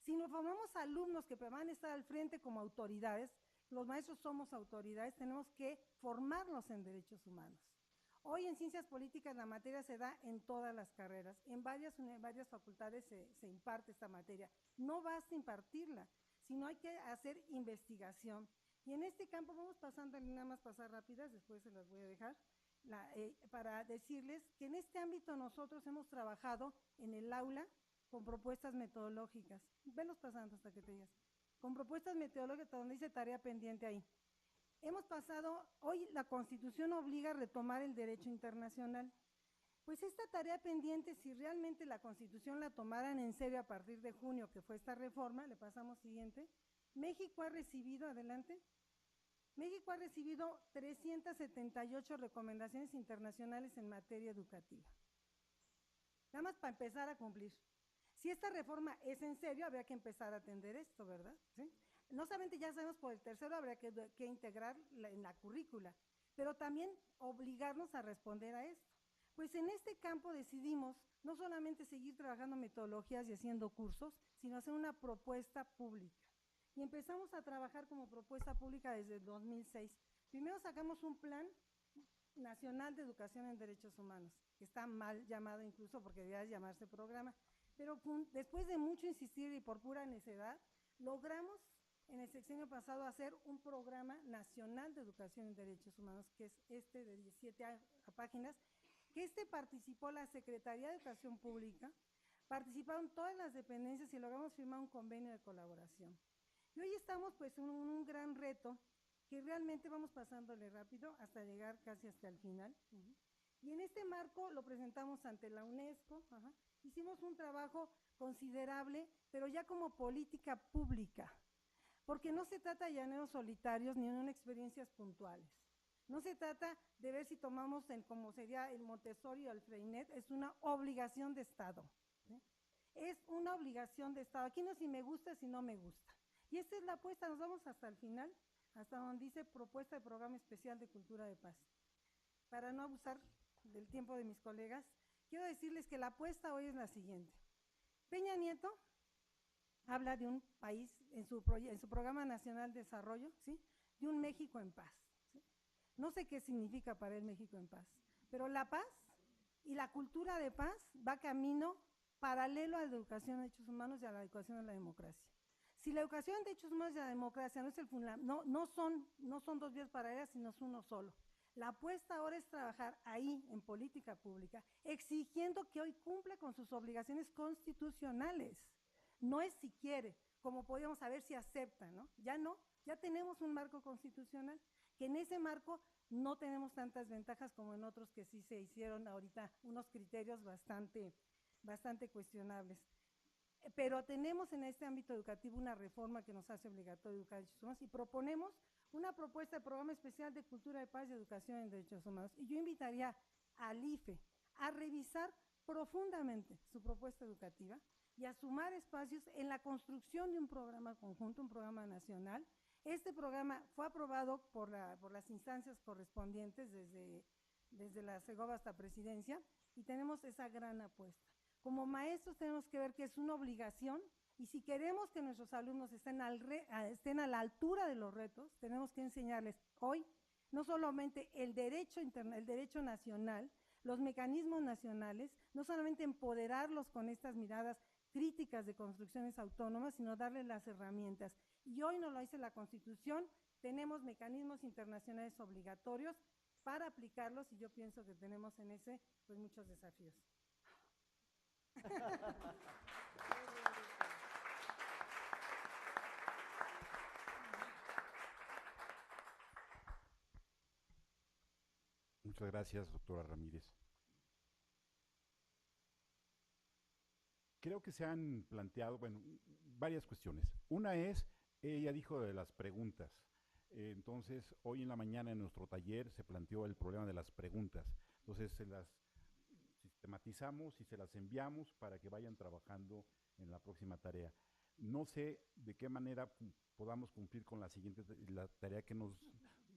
Si nos formamos alumnos que van a estar al frente como autoridades, los maestros somos autoridades, tenemos que formarlos en derechos humanos. Hoy en ciencias políticas la materia se da en todas las carreras, en varias facultades se imparte esta materia. No basta impartirla, sino hay que hacer investigación. Y en este campo vamos pasando, nada más pasar rápidas, después se las voy a dejar, para decirles que en este ámbito nosotros hemos trabajado en el aula con propuestas metodológicas. Venlos pasando hasta que te digas. Con propuestas metodológicas donde dice tarea pendiente ahí. Hemos pasado, hoy la Constitución obliga a retomar el derecho internacional. Pues esta tarea pendiente, si realmente la Constitución la tomaran en serio a partir de junio, que fue esta reforma, le pasamos siguiente, México ha recibido, adelante, México ha recibido 378 recomendaciones internacionales en materia educativa. Nada más para empezar a cumplir. Si esta reforma es en serio, habría que empezar a atender esto, ¿verdad? ¿Sí? no solamente ya sabemos por el tercero, habría que integrar en la currícula, pero también obligarnos a responder a esto. Pues en este campo decidimos no solamente seguir trabajando metodologías y haciendo cursos, sino hacer una propuesta pública. Y empezamos a trabajar como propuesta pública desde el 2006. Primero sacamos un plan nacional de educación en derechos humanos, que está mal llamado incluso porque debería llamarse programa, pero después de mucho insistir y por pura necedad, logramos en el sexenio pasado hacer un programa nacional de educación en derechos humanos, que es este de 17 páginas, que participó la Secretaría de Educación Pública, participaron todas las dependencias y logramos firmar un convenio de colaboración. Y hoy estamos pues en un gran reto que realmente vamos pasándole rápido hasta llegar casi hasta el final. Y en este marco lo presentamos ante la UNESCO, hicimos un trabajo considerable, pero ya como política pública, porque no se trata de llaneros solitarios ni de experiencias puntuales. No se trata de ver si tomamos como sería el Montessori o el Freinet, es una obligación de Estado. Es una obligación de Estado. Aquí no si me gusta, si no me gusta. Y esta es la apuesta, nos vamos hasta el final, hasta donde dice propuesta de programa especial de cultura de paz. Para no abusar del tiempo de mis colegas, quiero decirles que la apuesta hoy es la siguiente. Peña Nieto habla de un país en su programa nacional de desarrollo, ¿sí?, de un México en paz. ¿Sí? No sé qué significa para él México en paz, pero la paz y la cultura de paz va camino paralelo a la educación de derechos humanos y a la educación de la democracia. Si la educación de derechos humanos y la democracia no es el fundamento, no son dos vías paralelas, sino es uno solo. La apuesta ahora es trabajar ahí en política pública, exigiendo que hoy cumpla con sus obligaciones constitucionales. No es si quiere, como podríamos saber si acepta, ¿no? Ya tenemos un marco constitucional, que en ese marco no tenemos tantas ventajas como en otros que sí se hicieron ahorita unos criterios bastante cuestionables. Pero tenemos en este ámbito educativo una reforma que nos hace obligatorio educar en derechos humanos y proponemos una propuesta de programa especial de cultura de paz y educación en derechos humanos. Y yo invitaría al IFE a revisar profundamente su propuesta educativa y a sumar espacios en la construcción de un programa conjunto, un programa nacional. Este programa fue aprobado por las instancias correspondientes desde la Segoba hasta Presidencia y tenemos esa gran apuesta. Como maestros tenemos que ver que es una obligación y si queremos que nuestros alumnos estén a la altura de los retos, tenemos que enseñarles hoy no solamente el derecho nacional, los mecanismos nacionales, no solamente empoderarlos con estas miradas críticas de construcciones autónomas, sino darles las herramientas. Y hoy nos lo dice la Constitución, tenemos mecanismos internacionales obligatorios para aplicarlos y yo pienso que tenemos en ese pues muchos desafíos. Muchas gracias, doctora Ramírez. Creo que se han planteado, varias cuestiones. Una es, ella dijo de las preguntas. Entonces, hoy en la mañana en nuestro taller se planteó el problema de las preguntas. Entonces, se las sistematizamos y se las enviamos para que vayan trabajando en la próxima tarea. No sé de qué manera podamos cumplir con la siguiente, la tarea que nos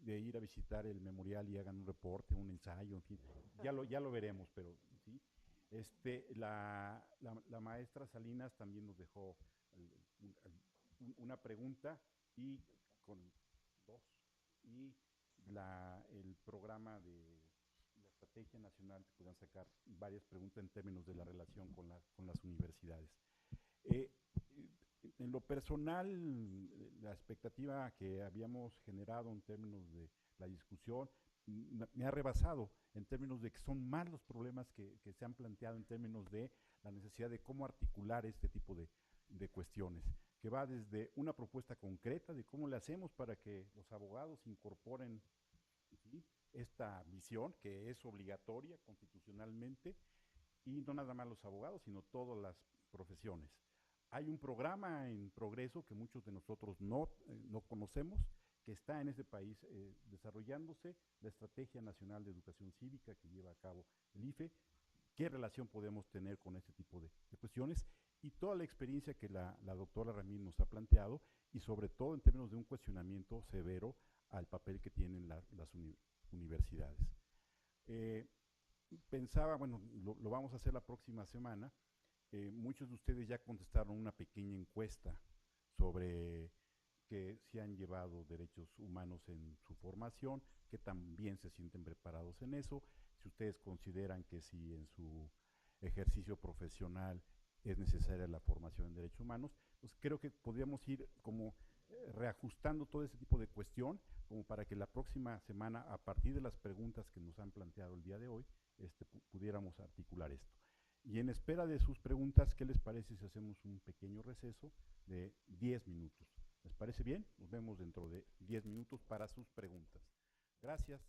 de ir a visitar el memorial y hagan un reporte, un ensayo, en fin, ya lo veremos, pero sí. La maestra Salinas también nos dejó una pregunta y con dos, y el programa de la Estrategia Nacional, que puedan sacar varias preguntas en términos de la relación con las universidades. En lo personal, la expectativa que habíamos generado en términos de la discusión me ha rebasado en términos de que son más los problemas que se han planteado en términos de la necesidad de cómo articular este tipo de cuestiones, que va desde una propuesta concreta de cómo le hacemos para que los abogados incorporen, ¿sí?, esta visión que es obligatoria constitucionalmente, y no nada más los abogados, sino todas las profesiones. Hay un programa en progreso que muchos de nosotros no conocemos, que está en este país desarrollándose, la Estrategia Nacional de Educación Cívica que lleva a cabo el IFE, qué relación podemos tener con este tipo de cuestiones y toda la experiencia que la doctora Ramírez nos ha planteado y sobre todo en términos de un cuestionamiento severo al papel que tienen las universidades. Pensaba, bueno, lo vamos a hacer la próxima semana. Muchos de ustedes ya contestaron una pequeña encuesta sobre que se han llevado derechos humanos en su formación, que también se sienten preparados en eso. Si ustedes consideran que si en su ejercicio profesional es necesaria la formación en derechos humanos, pues creo que podríamos ir como reajustando todo ese tipo de cuestión, como para que la próxima semana, a partir de las preguntas que nos han planteado el día de hoy, pudiéramos articular esto. Y en espera de sus preguntas, ¿qué les parece si hacemos un pequeño receso de 10 minutos? ¿Les parece bien? Nos vemos dentro de 10 minutos para sus preguntas. Gracias.